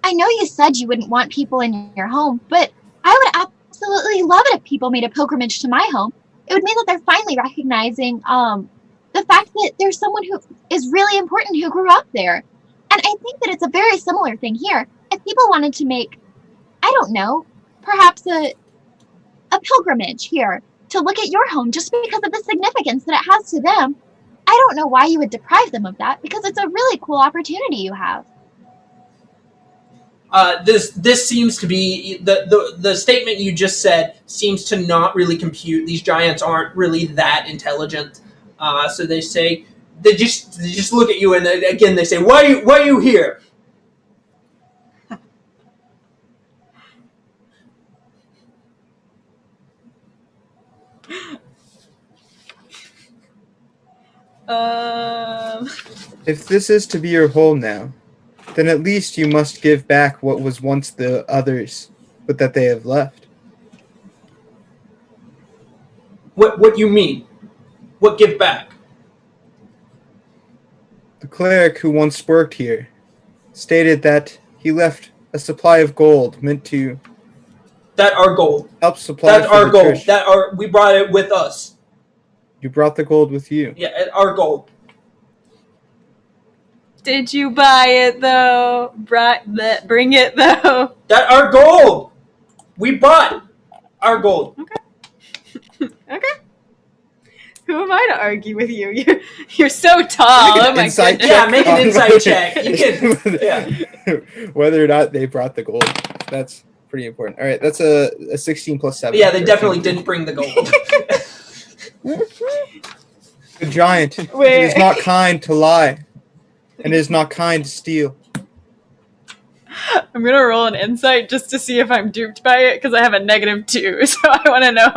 I know you said you wouldn't want people in your home, but I would absolutely love it if people made a pilgrimage to my home. It would mean that they're finally recognizing the fact that there's someone who is really important who grew up there. And I think that it's a very similar thing here. If people wanted to make, I don't know, perhaps a pilgrimage here to look at your home just because of the significance that it has to them, I don't know why you would deprive them of that, because it's a really cool opportunity you have. This seems to be the statement you just said seems to not really compute. These giants aren't really that intelligent, so they say they just look at you and again they say, why are you here? If this is to be your home now, then at least you must give back what was once the others, but that they have left. What you mean? What give back? The cleric who once worked here stated that he left a supply of gold meant to That our gold. help supply That's for our the gold. church. We brought it with us. You brought the gold with you. Yeah, our gold. Did you buy it though? Bring it though. That our gold. We bought our gold. Okay. Who am I to argue with you? You're so tall. Make an Oh my insight goodness. Yeah, check make an on insight whether- check. You can. Yeah. Whether or not they brought the gold. That's pretty important. All right, that's a 16 plus 7. Yeah, they definitely didn't bring the gold. The giant Wait. is not kind to lie, and is not kind to steal. I'm gonna roll an insight just to see if I'm duped by it because I have a -2, so I want to know.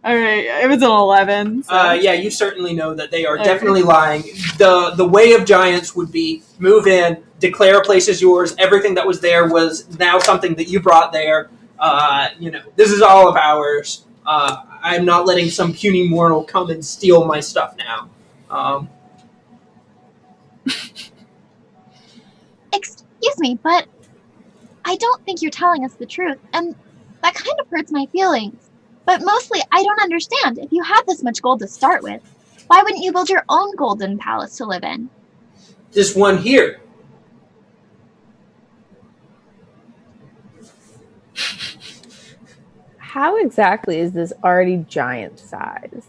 All right, it was an 11. So. Yeah, you certainly know that they are definitely lying. The way of giants would be move in, declare a place as yours. Everything that was there was now something that you brought there. This is all of ours. I'm not letting some puny mortal come and steal my stuff now. Excuse me, but I don't think you're telling us the truth, and that kind of hurts my feelings. But mostly, I don't understand. If you had this much gold to start with, why wouldn't you build your own golden palace to live in? This one here. How exactly is this already giant sized?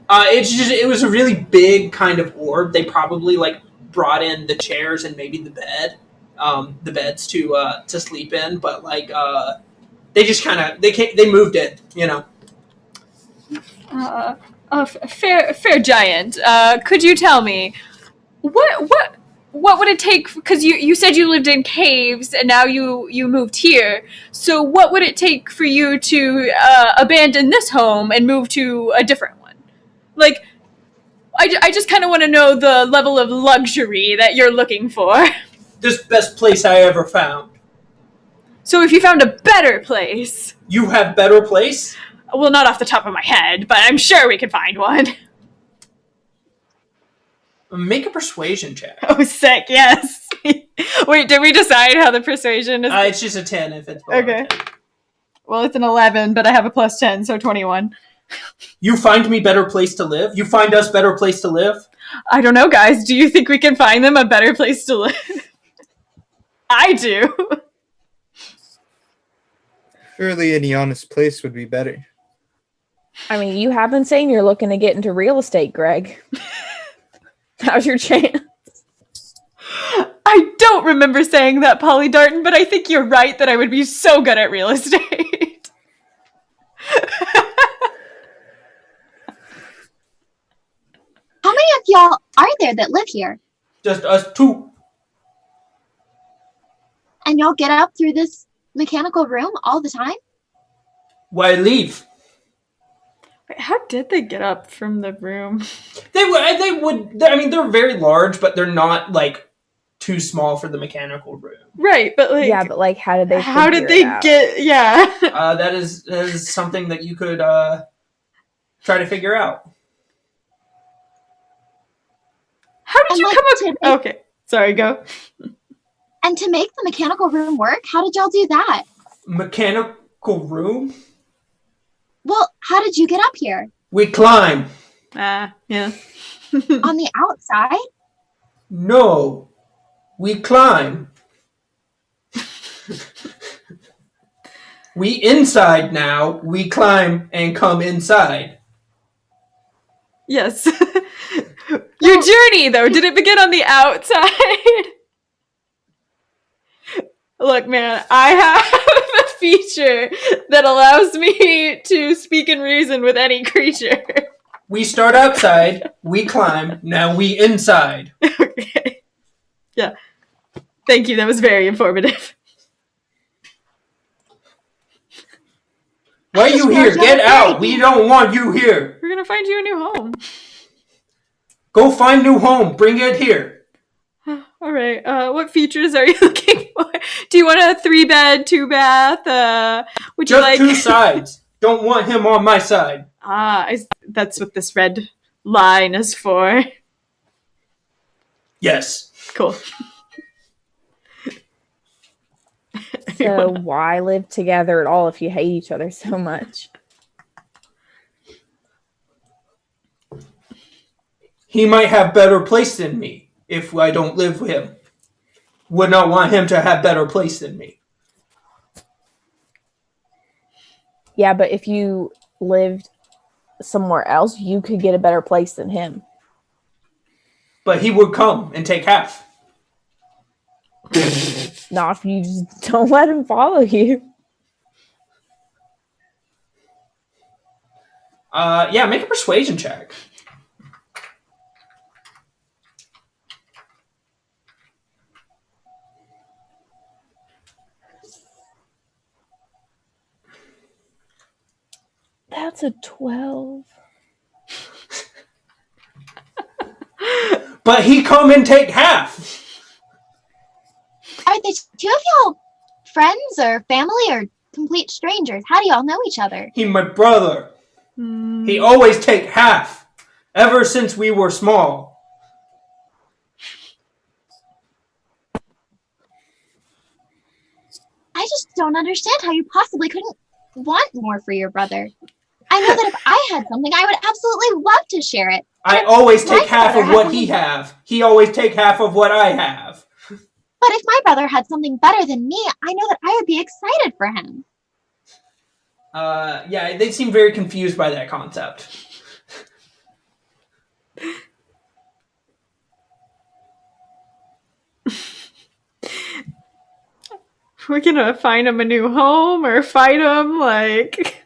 It was a really big kind of orb. They probably like brought in the chairs and maybe the beds to sleep in, but like they just kind of they moved it, you know. Fair giant. Could you tell me what would it take? Because you said you lived in caves and now you moved here. So what would it take for you to abandon this home and move to a different one? Like, I just kind of want to know the level of luxury that you're looking for. This best place I ever found. So if you found a better place, You have better place? well, not off the top of my head, but I'm sure we could find one. Make a persuasion check. Oh, sick! Yes. Wait, did we decide how the persuasion is? It's just a 10 if it's below Okay. 10. Well, it's an 11, but I have a plus 10, so 21. You find me better place to live? You find us better place to live? I don't know, guys. Do you think we can find them a better place to live? I do. Surely any honest place would be better. I mean, you have been saying you're looking to get into real estate, Greg. How's your chance? I don't remember saying that, Polly Darton, but I think you're right that I would be so good at real estate. How many of y'all are there that live here? Just us two. And y'all get up through this mechanical room all the time? Why leave? Wait, how did they get up from the room? They would. I mean, they're very large, but they're not like too small for the mechanical room. Right, but like, Yeah, but like, how did they? how did figure they it out? get? Yeah. That is something that you could try to figure out. How did And you like, come up? Okay, sorry, go. And to make the mechanical room work, how did y'all do that? Mechanical room? Well, how did you get up here? We climb. Yeah. On the outside? No, we climb. We inside now. We climb and come inside. Yes. Your journey, though, did it begin on the outside? Look, man, I have a feature that allows me to speak and reason with any creature. We start outside. We climb. Now we inside. Okay. Yeah. Thank you. That was very informative. Why are you here? Get out. We don't want you here. We're gonna find you a new home. Go find new home. Bring it here. All right. What features are you looking for? Do you want a 3-bed, 2-bath? Would you Just like two sides. Don't want him on my side. that's what this red line is for. Yes. Cool. So why live together at all if you hate each other so much? He might have better place than me if I don't live with him. Would not want him to have better place than me. Yeah, but if you lived somewhere else, you could get a better place than him. But he would come and take half. Not if you just don't let him follow you. Yeah, make a persuasion check. That's a 12. But he come and take half. Are the two of y'all friends or family or complete strangers? How do y'all know each other? He my brother. He always take half, ever since we were small. I just don't understand how you possibly couldn't want more for your brother. I know that if I had something, I would absolutely love to share it. I always My take half brother of had what something he better- have. He always take half of what I have. But if my brother had something better than me, I know that I would be excited for him. Yeah, they seem very confused by that concept. We're gonna find him a new home or fight him, like.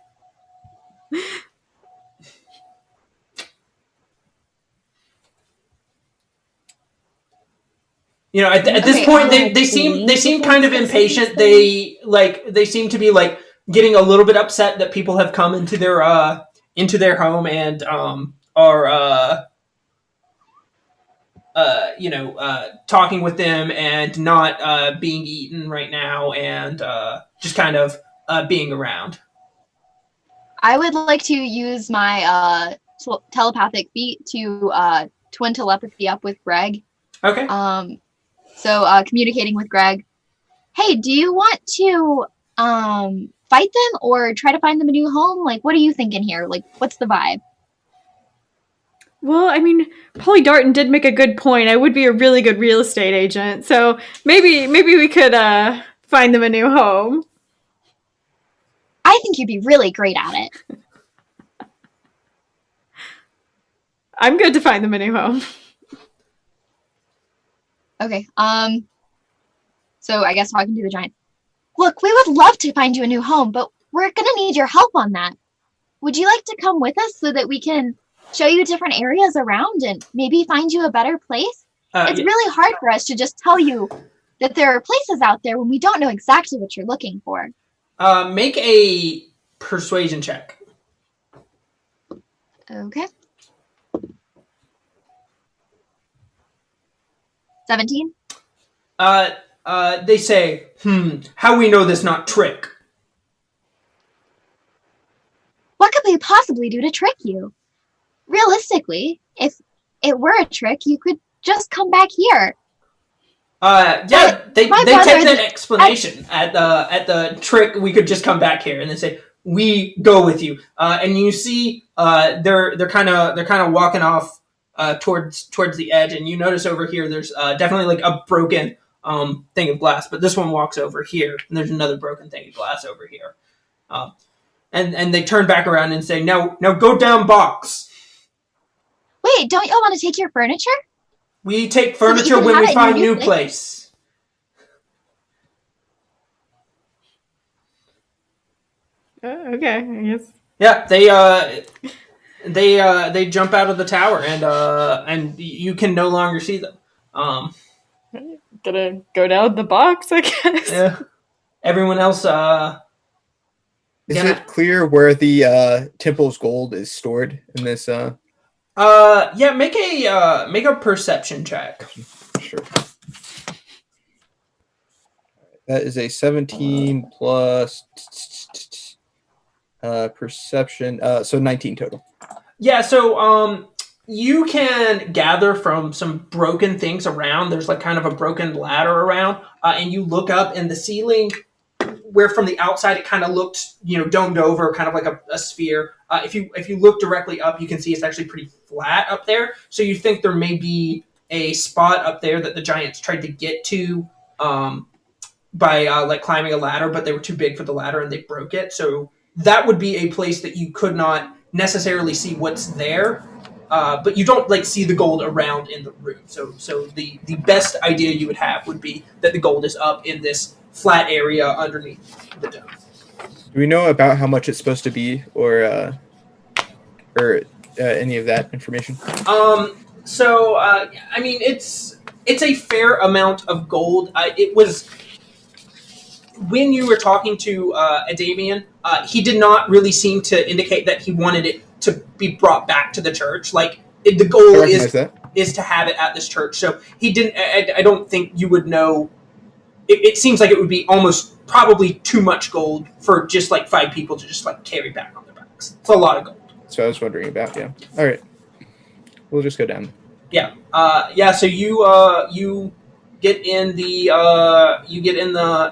You know, at this Okay, point, they seem kind of impatient. They seem to be like getting a little bit upset that people have come into their home and are talking with them and not being eaten right now and just kind of being around. I would like to use my telepathic feat to twin telepathy up with Greg. Okay. So communicating with Greg. Hey, do you want to fight them or try to find them a new home? Like, what are you thinking here? Like, what's the vibe? Well, I mean, Polly Darton did make a good point. I would be a really good real estate agent, so maybe we could find them a new home. I think you'd be really great at it. I'm good to find them a new home. Okay. So I guess talking to the giant. Look, we would love to find you a new home, but we're gonna need your help on that. Would you like to come with us so that we can show you different areas around and maybe find you a better place? It's really hard for us to just tell you that there are places out there when we don't know exactly what you're looking for. Make a persuasion check. Okay. 17? They say, how we know this not trick? What could we possibly do to trick you? Realistically, if it were a trick, you could just come back here. Yeah, they my take brother- that explanation at the trick. We could just come back here, and they say we go with you. And you see, they're kind of walking off towards the edge, and you notice over here there's definitely like a broken thing of glass, but this one walks over here, and there's another broken thing of glass over here. And they turn back around and say, now go down box. Wait, don't y'all want to take your furniture? We take So that you furniture can when have we it in your find new new place. Okay, I guess. Yeah, they jump out of the tower and you can no longer see them. Gonna go down the box, I guess. Yeah. Everyone else Is it clear where the temple's gold is stored in this? Yeah, make a perception check. Sure. That is a 17 plus perception, so 19 total. Yeah, so you can gather from some broken things around. There's like kind of a broken ladder around, and you look up, and the ceiling, where from the outside it kind of looked, domed over, kind of like a sphere. If you look directly up, you can see it's actually pretty flat up there. So you think there may be a spot up there that the giants tried to get to by like climbing a ladder, but they were too big for the ladder and they broke it. So that would be a place that you could not necessarily see what's there, but you don't like see the gold around in the room. So the best idea you would have would be that the gold is up in this flat area underneath the dome. Do we know about how much it's supposed to be, or any of that information? So I mean, it's a fair amount of gold. It was when you were talking to Adamian, he did not really seem to indicate that he wanted it to be brought back to the church. Like the goal is to have it at this church. So he didn't. I don't think you would know. It seems like it would be almost probably too much gold for just like 5 people to just like carry back on their backs. It's a lot of gold. So I was wondering about. Yeah. All right. We'll just go down. Yeah. So you get in the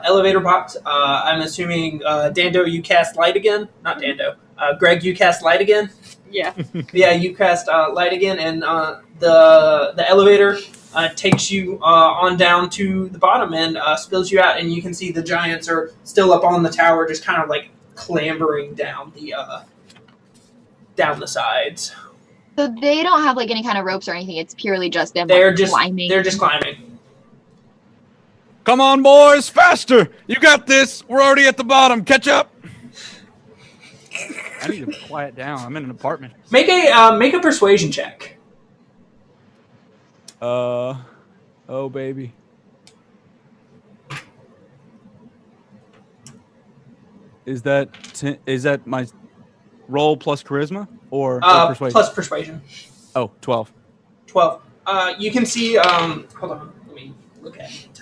elevator box. I'm assuming Dando, you cast light again. Not Dando. Greg, you cast light again. Yeah. Yeah, you cast light again, and the elevator takes you on down to the bottom and spills you out, and you can see the giants are still up on the tower, just kind of like clambering down the sides. So they don't have like any kind of ropes or anything. It's purely just them climbing. They're just climbing. Come on, boys, faster! You got this. We're already at the bottom. Catch up. I need to quiet down. I'm in an apartment. Make a persuasion check. Oh baby. Is that my roll plus charisma or persuasion? Plus persuasion. Oh, 12. 12. You can see. Hold on. Let me look at it.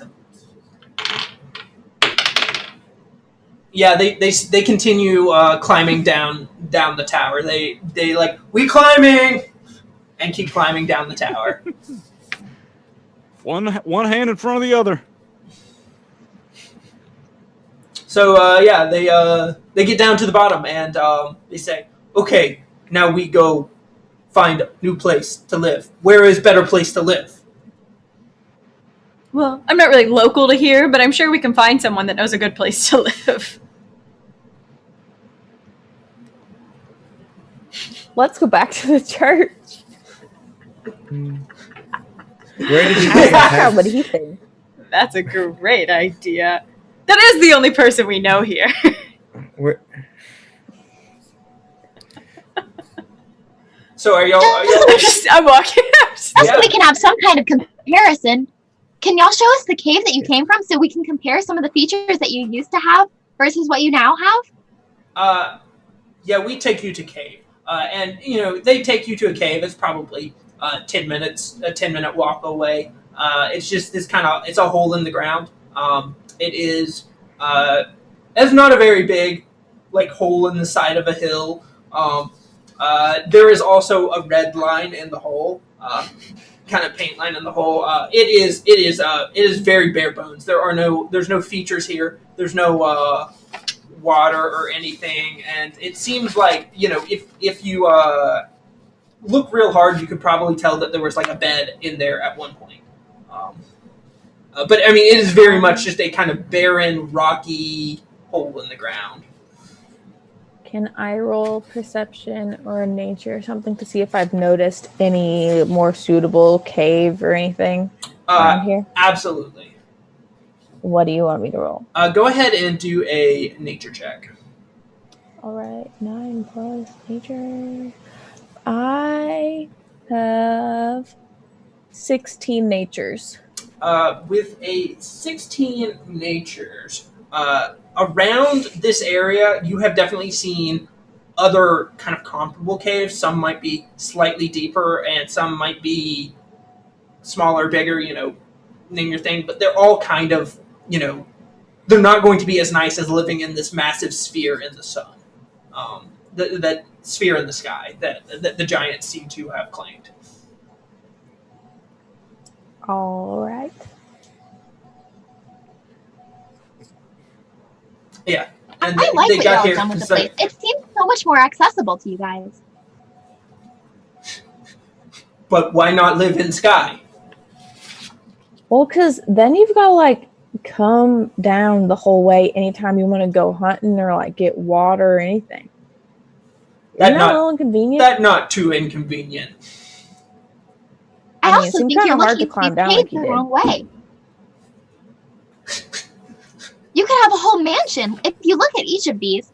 Yeah, they continue climbing down the tower. They like, we climbing, and keep climbing down the tower. One hand in front of the other. So they get down to the bottom and they say, okay, now we go find a new place to live. Where is better place to live? Well, I'm not really local to here, but I'm sure we can find someone that knows a good place to live. Let's go back to the church. Where did you How would he think? That's a great idea. That is the only person we know here. Where? So are y'all I'm walking. Just so we can have some kind of comparison. Can y'all show us the cave that you came from so we can compare some of the features that you used to have versus what you now have? Yeah, we take you to cave. And they take you to a cave. It's probably 10 minutes, a 10-minute walk away. It's just this it's a hole in the ground. It is, it's not a very big, like, hole in the side of a hill. There is also a red line in the hole, kind of paint line in the hole. It is very bare bones. There's no features here. There's no water or anything, and it seems like if you look real hard, you could probably tell that there was like a bed in there at one point. But I mean, it is very much just a kind of barren, rocky hole in the ground. Can I roll perception or nature or something to see if I've noticed any more suitable cave or anything around here? Absolutely. What do you want me to roll? Go ahead and do a nature check. All right, 9 plus nature. I have 16 natures. With a 16 natures, around this area, you have definitely seen other kind of comparable caves. Some might be slightly deeper, and some might be smaller, bigger, name your thing. But they're all kind of, they're not going to be as nice as living in this massive sphere in the sun. That sphere in the sky that the giants seem to have claimed. All right. Yeah. And I like they what got y'all here. done with the It's place. It seems so much more accessible to you guys. But why not live in sky? Well, because then you've got to like come down the whole way anytime you want to go hunting or like get water or anything. Isn't that a little inconvenient? That not too inconvenient. I mean, it also seemed think you're kinda hard looking to climb at down these like caves you the did. wrong way. You could have a whole mansion. If you look at each of these,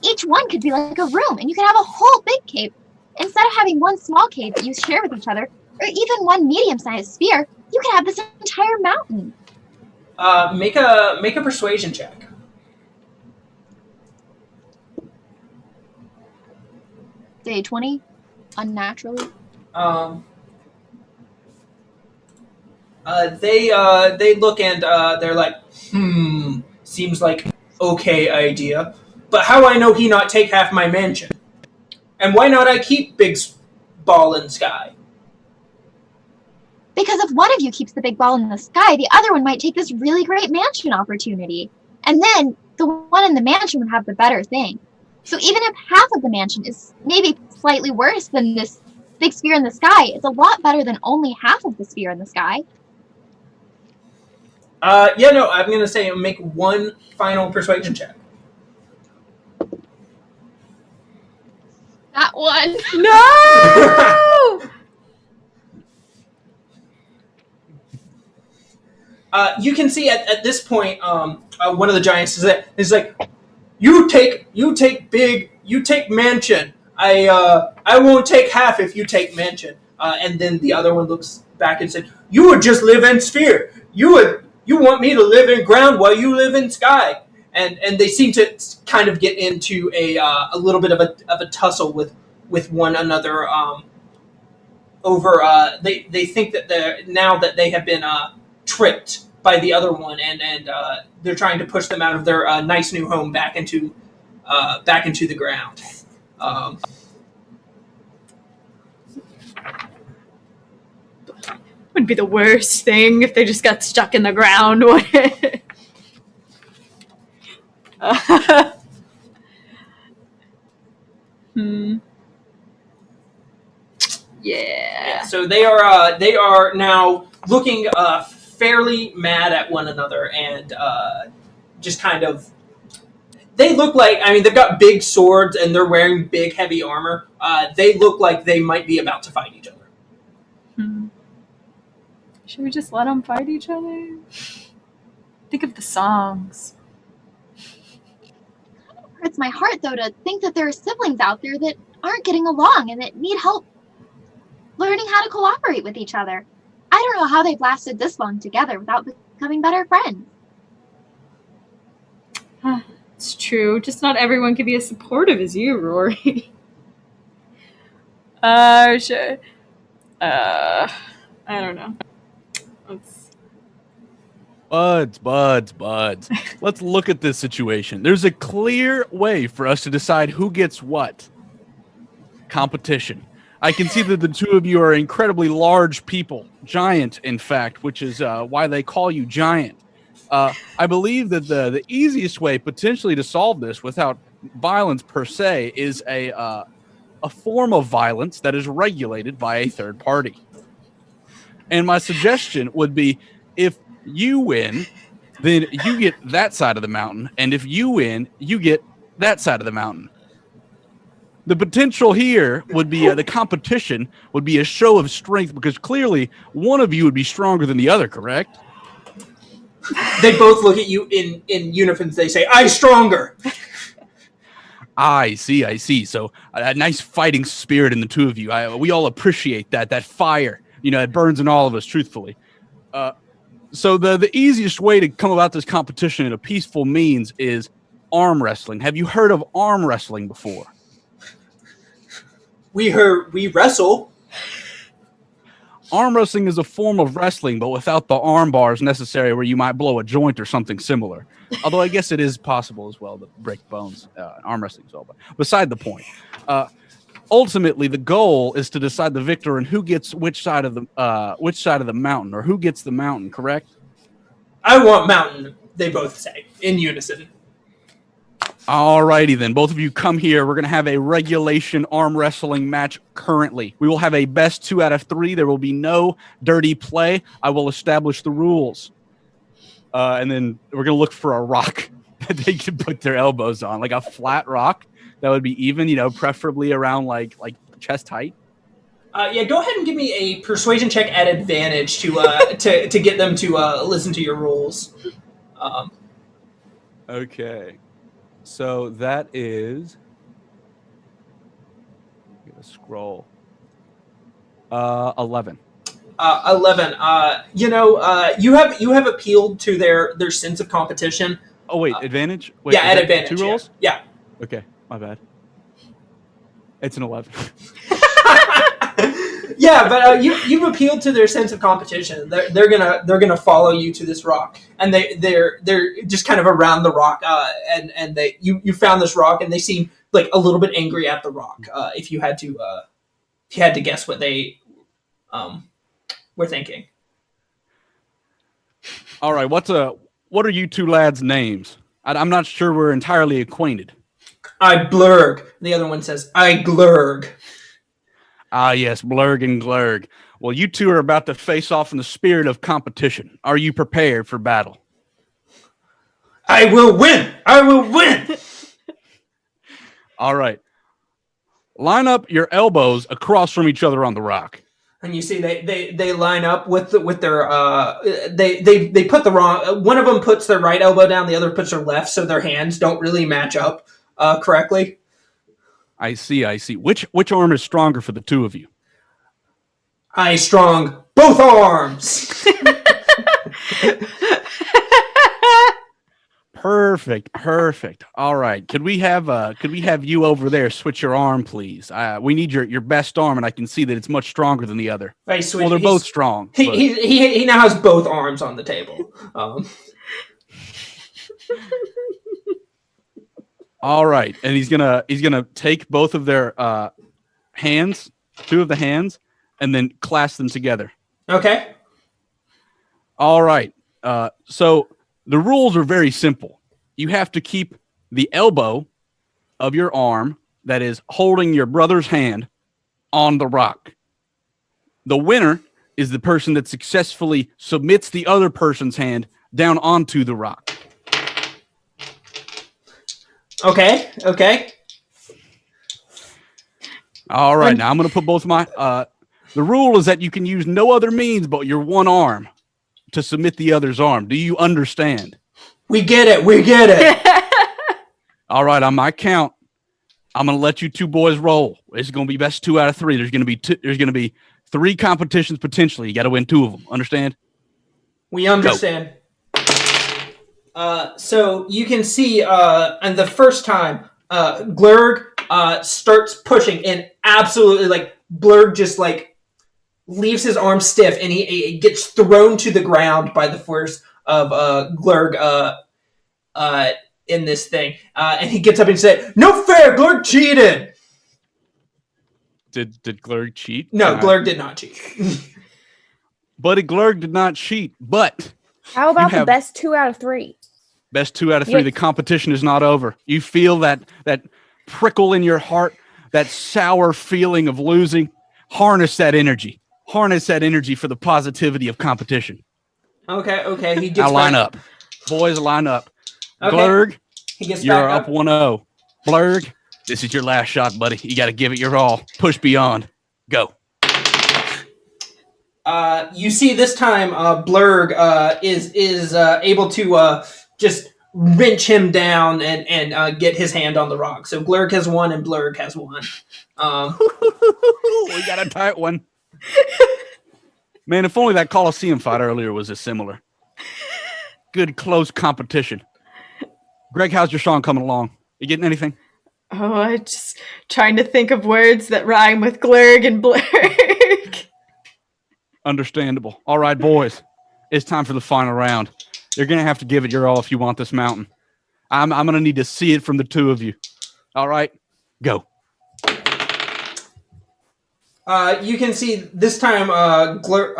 each one could be like a room, and you could have a whole big cave. Instead of having one small cave that you share with each other, or even one medium-sized sphere, you could have this entire mountain. Make a persuasion check. Day 20, unnaturally. They look and they're like, seems like okay idea. But how I know he not take half my mansion? And why not I keep big ball in sky? Because if one of you keeps the big ball in the sky, the other one might take this really great mansion opportunity. And then the one in the mansion would have the better thing. So even if half of the mansion is maybe slightly worse than this big sphere in the sky, it's a lot better than only half of the sphere in the sky. Yeah, no, I'm going to say make one final persuasion check. That one. No! You can see at this point, one of the giants is like, you take mansion. I won't take half if you take mansion. And then the other one looks back and said, you would just live in sphere. You want me to live in ground while you live in sky. And they seem to kind of get into a little bit of a tussle with one another over they think that now that they have been tricked by the other one, and they're trying to push them out of their nice new home back into the ground. Would be the worst thing if they just got stuck in the ground. Yeah. So they are now looking fairly mad at one another, and just kind of. They look like, I mean, they've got big swords and they're wearing big, heavy armor. They look like they might be about to fight each other. Should we just let them fight each other? Think of the songs. It hurts my heart, though, to think that there are siblings out there that aren't getting along and that need help learning how to cooperate with each other. I don't know how they've lasted this long together without becoming better friends. It's true. Just not everyone can be as supportive as you, Rory. Sure. I don't know. Buds. Let's look at this situation. There's a clear way for us to decide who gets what. Competition. I can see that the two of you are incredibly large people. Giant, in fact, which is why they call you Giant. I believe that the easiest way potentially to solve this without violence per se is a form of violence that is regulated by a third party. And my suggestion would be, if you win, then you get that side of the mountain, and if you win, you get that side of the mountain. The potential here would be the competition would be a show of strength, because clearly one of you would be stronger than the other, correct? They both look at you in unison. They say, "I stronger." I see. So a nice fighting spirit in the two of you. We all appreciate that fire. It burns in all of us, truthfully. So the easiest way to come about this competition in a peaceful means is arm wrestling. Have you heard of arm wrestling before? We wrestle. Arm wrestling is a form of wrestling, but without the arm bars necessary where you might blow a joint or something similar. Although I guess it is possible as well to break bones. Arm wrestling as well. But beside the point. Ultimately, the goal is to decide the victor and who gets which side of the mountain, or who gets the mountain, correct? I want mountain, they both say, in unison. Alrighty then. Both of you come here. We're going to have a regulation arm wrestling match currently. We will have a best 2 out of 3. There will be no dirty play. I will establish the rules. And then we're going to look for a rock that they can put their elbows on, like a flat rock that would be even, preferably around like chest height. Yeah, go ahead and give me a persuasion check at advantage to get them to listen to your rules. Okay. So that is. I'm gonna scroll. 11. 11. You have appealed to their sense of competition. Oh wait, advantage. Wait, yeah, at advantage. 2 rolls. Yeah. Okay, my bad. It's an 11. Yeah, but you've appealed to their sense of competition. They're gonna follow you to this rock, and they're just kind of around the rock, and you found this rock, and they seem like a little bit angry at the rock. If you had to guess what they were thinking. All right, what are you two lads' names? I'm not sure we're entirely acquainted. I blurg. The other one says, I glurg. Ah, yes, blurg and glurg. Well, you two are about to face off in the spirit of competition. Are you prepared for battle? I will win! I will win! All right. Line up your elbows across from each other on the rock. And you see they line up with their they put the wrong, one of them puts their right elbow down, the other puts their left, so their hands don't really match up correctly. I see. Which arm is stronger for the two of you? I strong both arms. Perfect. All right. Could we have you over there switch your arm, please? We need your best arm, and I can see that it's much stronger than the other. Well, they're both strong. He now has both arms on the table. All right, and he's gonna take both of their hands, two of the hands, and then clasp them together. Okay. All right. So the rules are very simple. You have to keep the elbow of your arm that is holding your brother's hand on the rock. The winner is the person that successfully submits the other person's hand down onto the rock. Okay. All right. Now I'm going to put both my... the rule is that you can use no other means but your one arm to submit the other's arm. Do you understand? We get it. All right, on my count, I'm going to let you two boys roll. It's going to be best 2 out of 3. There's going to be 3 competitions potentially. You got to win 2 of them. Understand? We understand. So you can see, and the first time, Glurg starts pushing, and absolutely, like, Blurg just, like, leaves his arm stiff, and he gets thrown to the ground by the force of Glurg in this thing. And he gets up and says, "No fair! Glurg cheated!" Did Glurg cheat? No, Glurg did not cheat. Buddy Glurg did not cheat, but... How about the best 2 out of 3? Best 2 out of 3. The competition is not over. You feel that prickle in your heart, that sour feeling of losing. Harness that energy. Harness that energy for the positivity of competition. Okay. He gets now line up. Boys, line up. Okay. Blurg, he gets you're back up 1-0. Blurg, this is your last shot, buddy. You got to give it your all. Push beyond. Go. You see this time, Blurg is able to just wrench him down and get his hand on the rock. So Glurg has 1 and Blurg has 1. We got a tight one. Man, if only that Coliseum fight earlier was as similar. Good close competition. Greg, how's your song coming along? You getting anything? Oh, I'm just trying to think of words that rhyme with Glurg and Blurg. Understandable. All right, boys. It's time for the final round. You're going to have to give it your all if you want this mountain. I'm going to need to see it from the 2 of you. All right, go. You can see this time, Glurg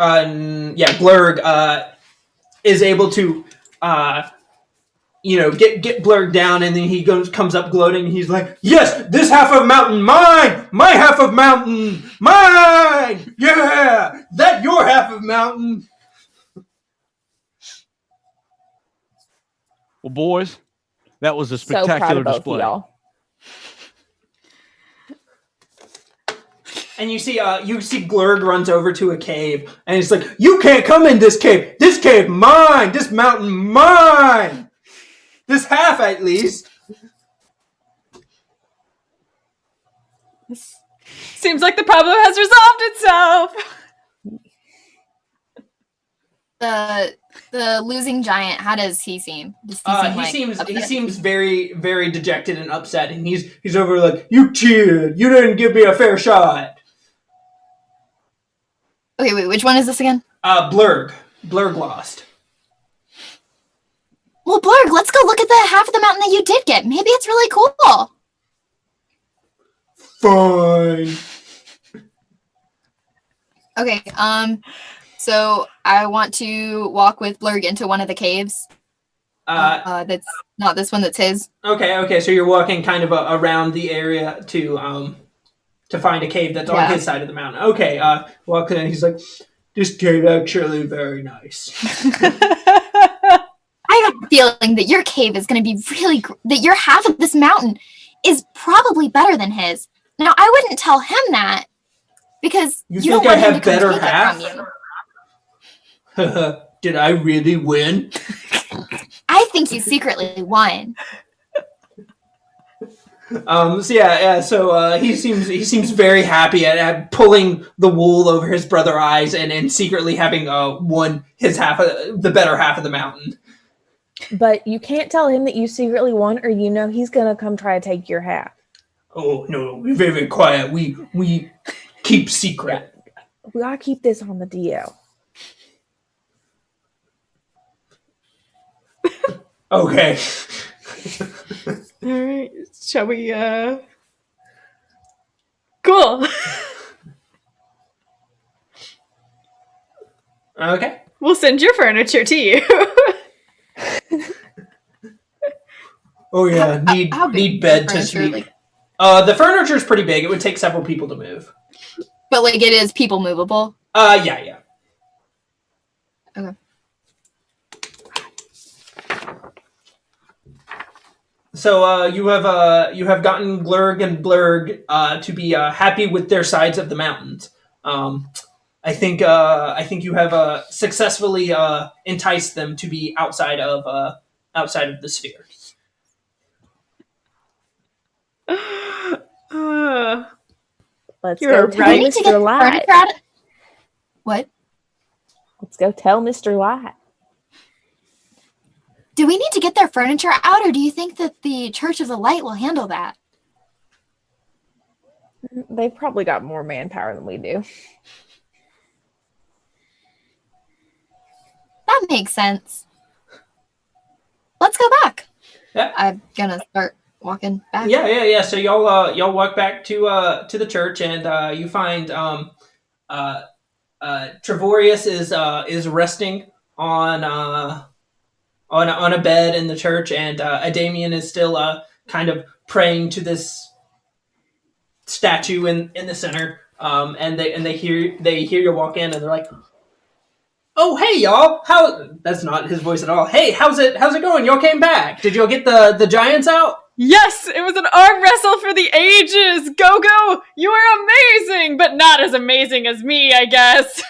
is able to, get Blurg down, and then he comes up gloating, and he's like, "Yes, this half of mountain, mine! My half of mountain, mine! Yeah, that your half of mountain." Well, boys, that was a spectacular display. Y'all. And you see Glurg runs over to a cave, and he's like, "You can't come in this cave! This cave mine! This mountain mine! This half, at least!" Seems like the problem has resolved itself. The losing giant, how does he seem? Does he seems very, very dejected and upset, and he's over like, "You cheated! You didn't give me a fair shot!" Okay, wait, which one is this again? Blurg. Blurg lost. Well, Blurg, let's go look at the half of the mountain that you did get. Maybe it's really cool. Fine. Okay. So I want to walk with Blurg into one of the caves. That's not this one. That's his. Okay. So you're walking kind of around the area to find a cave that's on his side of the mountain. Okay. Walks in. He's like, this cave actually very nice. I have a feeling that your cave is going to be really that your half of this mountain is probably better than his. Now, I wouldn't tell him that because you don't think I want him have to come better take half? it from you. Did I really win? I think you secretly won. So he seems very happy at pulling the wool over his brother's eyes and secretly having won his the better half of the mountain. But you can't tell him that you secretly won, or he's gonna come try to take your half. Oh no, we're very, very quiet. We keep secret. We gotta keep this on the DL. Okay. All right. Shall we? Cool. Okay. We'll send your furniture to you. Oh yeah, need bed to sleep. Like, the furniture is pretty big. It would take several people to move. but like it is people movable. Yeah. Okay. So you have gotten Glurg and Blurg to be happy with their sides of the mountains. I think you have successfully enticed them to be outside of the sphere. Let's You're go tell right. Mr. Light. What? Let's go tell Mr. Light. Do we need to get their furniture out, or do you think that the Church of the Light will handle that? They've probably got more manpower than we do. That makes sense. Let's go back. Yeah. I'm gonna start walking back. Yeah. So y'all walk back to the church, and you find Trevorius is resting on a bed in the church, and Adamian is still kind of praying to this statue in the center. And they hear you walk in, and they're like, "Oh, hey, y'all! That's not his voice at all. Hey, how's it going? Y'all came back. Did y'all get the giants out?" Yes, it was an arm wrestle for the ages. Go! You are amazing, but not as amazing as me, I guess.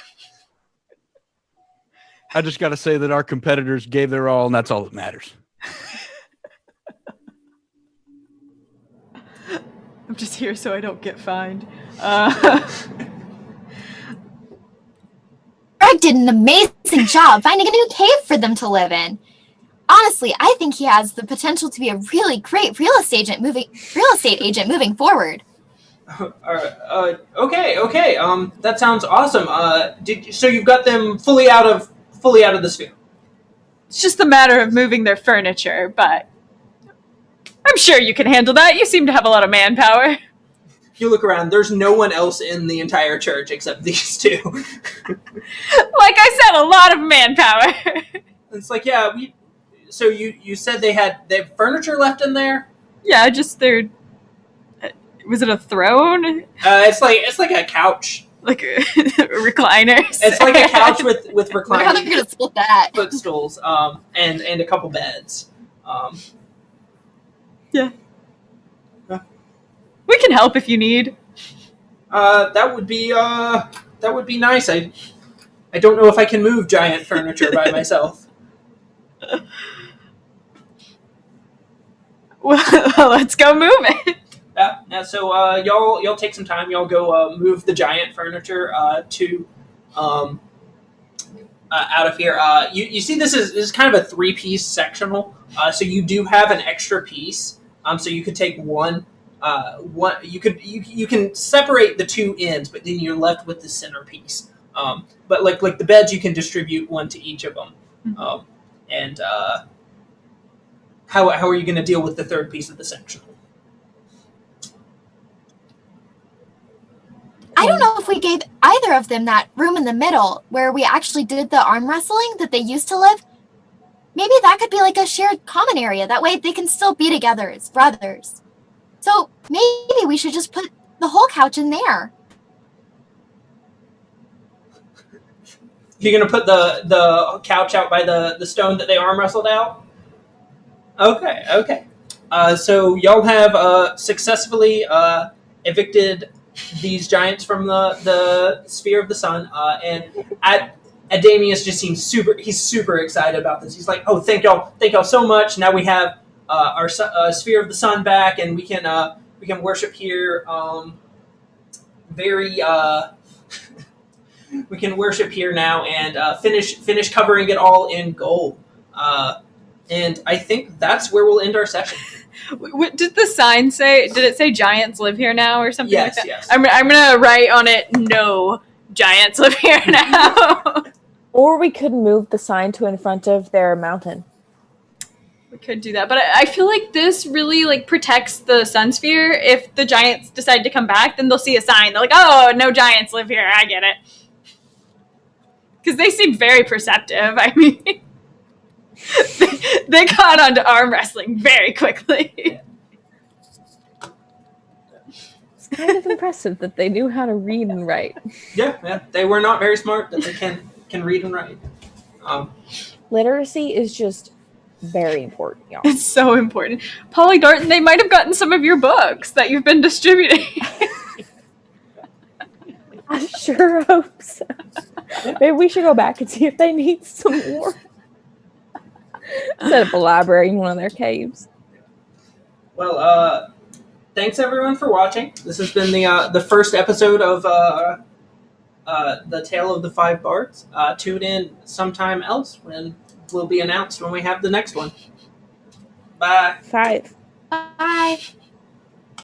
I just got to say that our competitors gave their all, and that's all that matters. I'm just here so I don't get fined. Greg did an amazing job finding a new cave for them to live in. Honestly, I think he has the potential to be a really great real estate agent moving forward. Okay. That sounds awesome. So you've got them fully out of the sphere? It's just a matter of moving their furniture, but I'm sure you can handle that. You seem to have a lot of manpower. You look around. There's no one else in the entire church except these two. Like I said, a lot of manpower. It's like, yeah, So you said they have furniture left in there? Yeah, just their. Was it a throne? It's like a couch. Like recliners. It's like a couch with reclining. How they're gonna split that? Footstools. And a couple beds. Yeah. We can help if you need. That would be nice. I don't know if I can move giant furniture by myself. Well, let's go move it. Yeah. So y'all take some time. Y'all go move the giant furniture to out of here. You see, this is kind of a 3-piece sectional. So you do have an extra piece. So you could take one. You can separate the two ends, but then you're left with the center piece. But like the beds, you can distribute one to each of them. And how are you going to deal with the third piece of the sectional? if we gave either of them that room in the middle where we actually did the arm wrestling that they used to live? Maybe that could be like a shared common area. That way they can still be together as brothers. So maybe we should just put the whole couch in there. You're gonna put the couch out by the stone that they arm wrestled out? Okay. So y'all have successfully evicted these giants from the sphere of the sun, and Adamius just seems super excited about this. He's like, "Oh, thank y'all so much. Now we have our sphere of the sun back, and we can worship here. Very we can worship here now and finish covering it all in gold." And I think that's where we'll end our session. What did the sign say? Did it say giants live here now or something like that? Yes. I'm gonna write on it, no giants live here now. Or we could move the sign to in front of their mountain. We could do that, but I feel like this really like protects the sun sphere. If the giants decide to come back, then they'll see a sign. They're like, oh, no giants live here. I get it. Because they seem very perceptive. I mean, they caught on to arm wrestling very quickly. It's kind of impressive that they knew how to read and write. Yeah. They were not very smart, but they can read and write. Literacy is just very important, y'all. It's so important. Polly Darton, they might have gotten some of your books that you've been distributing. I sure hope so. Maybe we should go back and see if they need some more. Set up a library in one of their caves. Well, thanks everyone for watching. This has been the first episode of the Tale of the Five Bards. Tune in sometime else when will be announced when we have the next one. Bye. 5. Bye.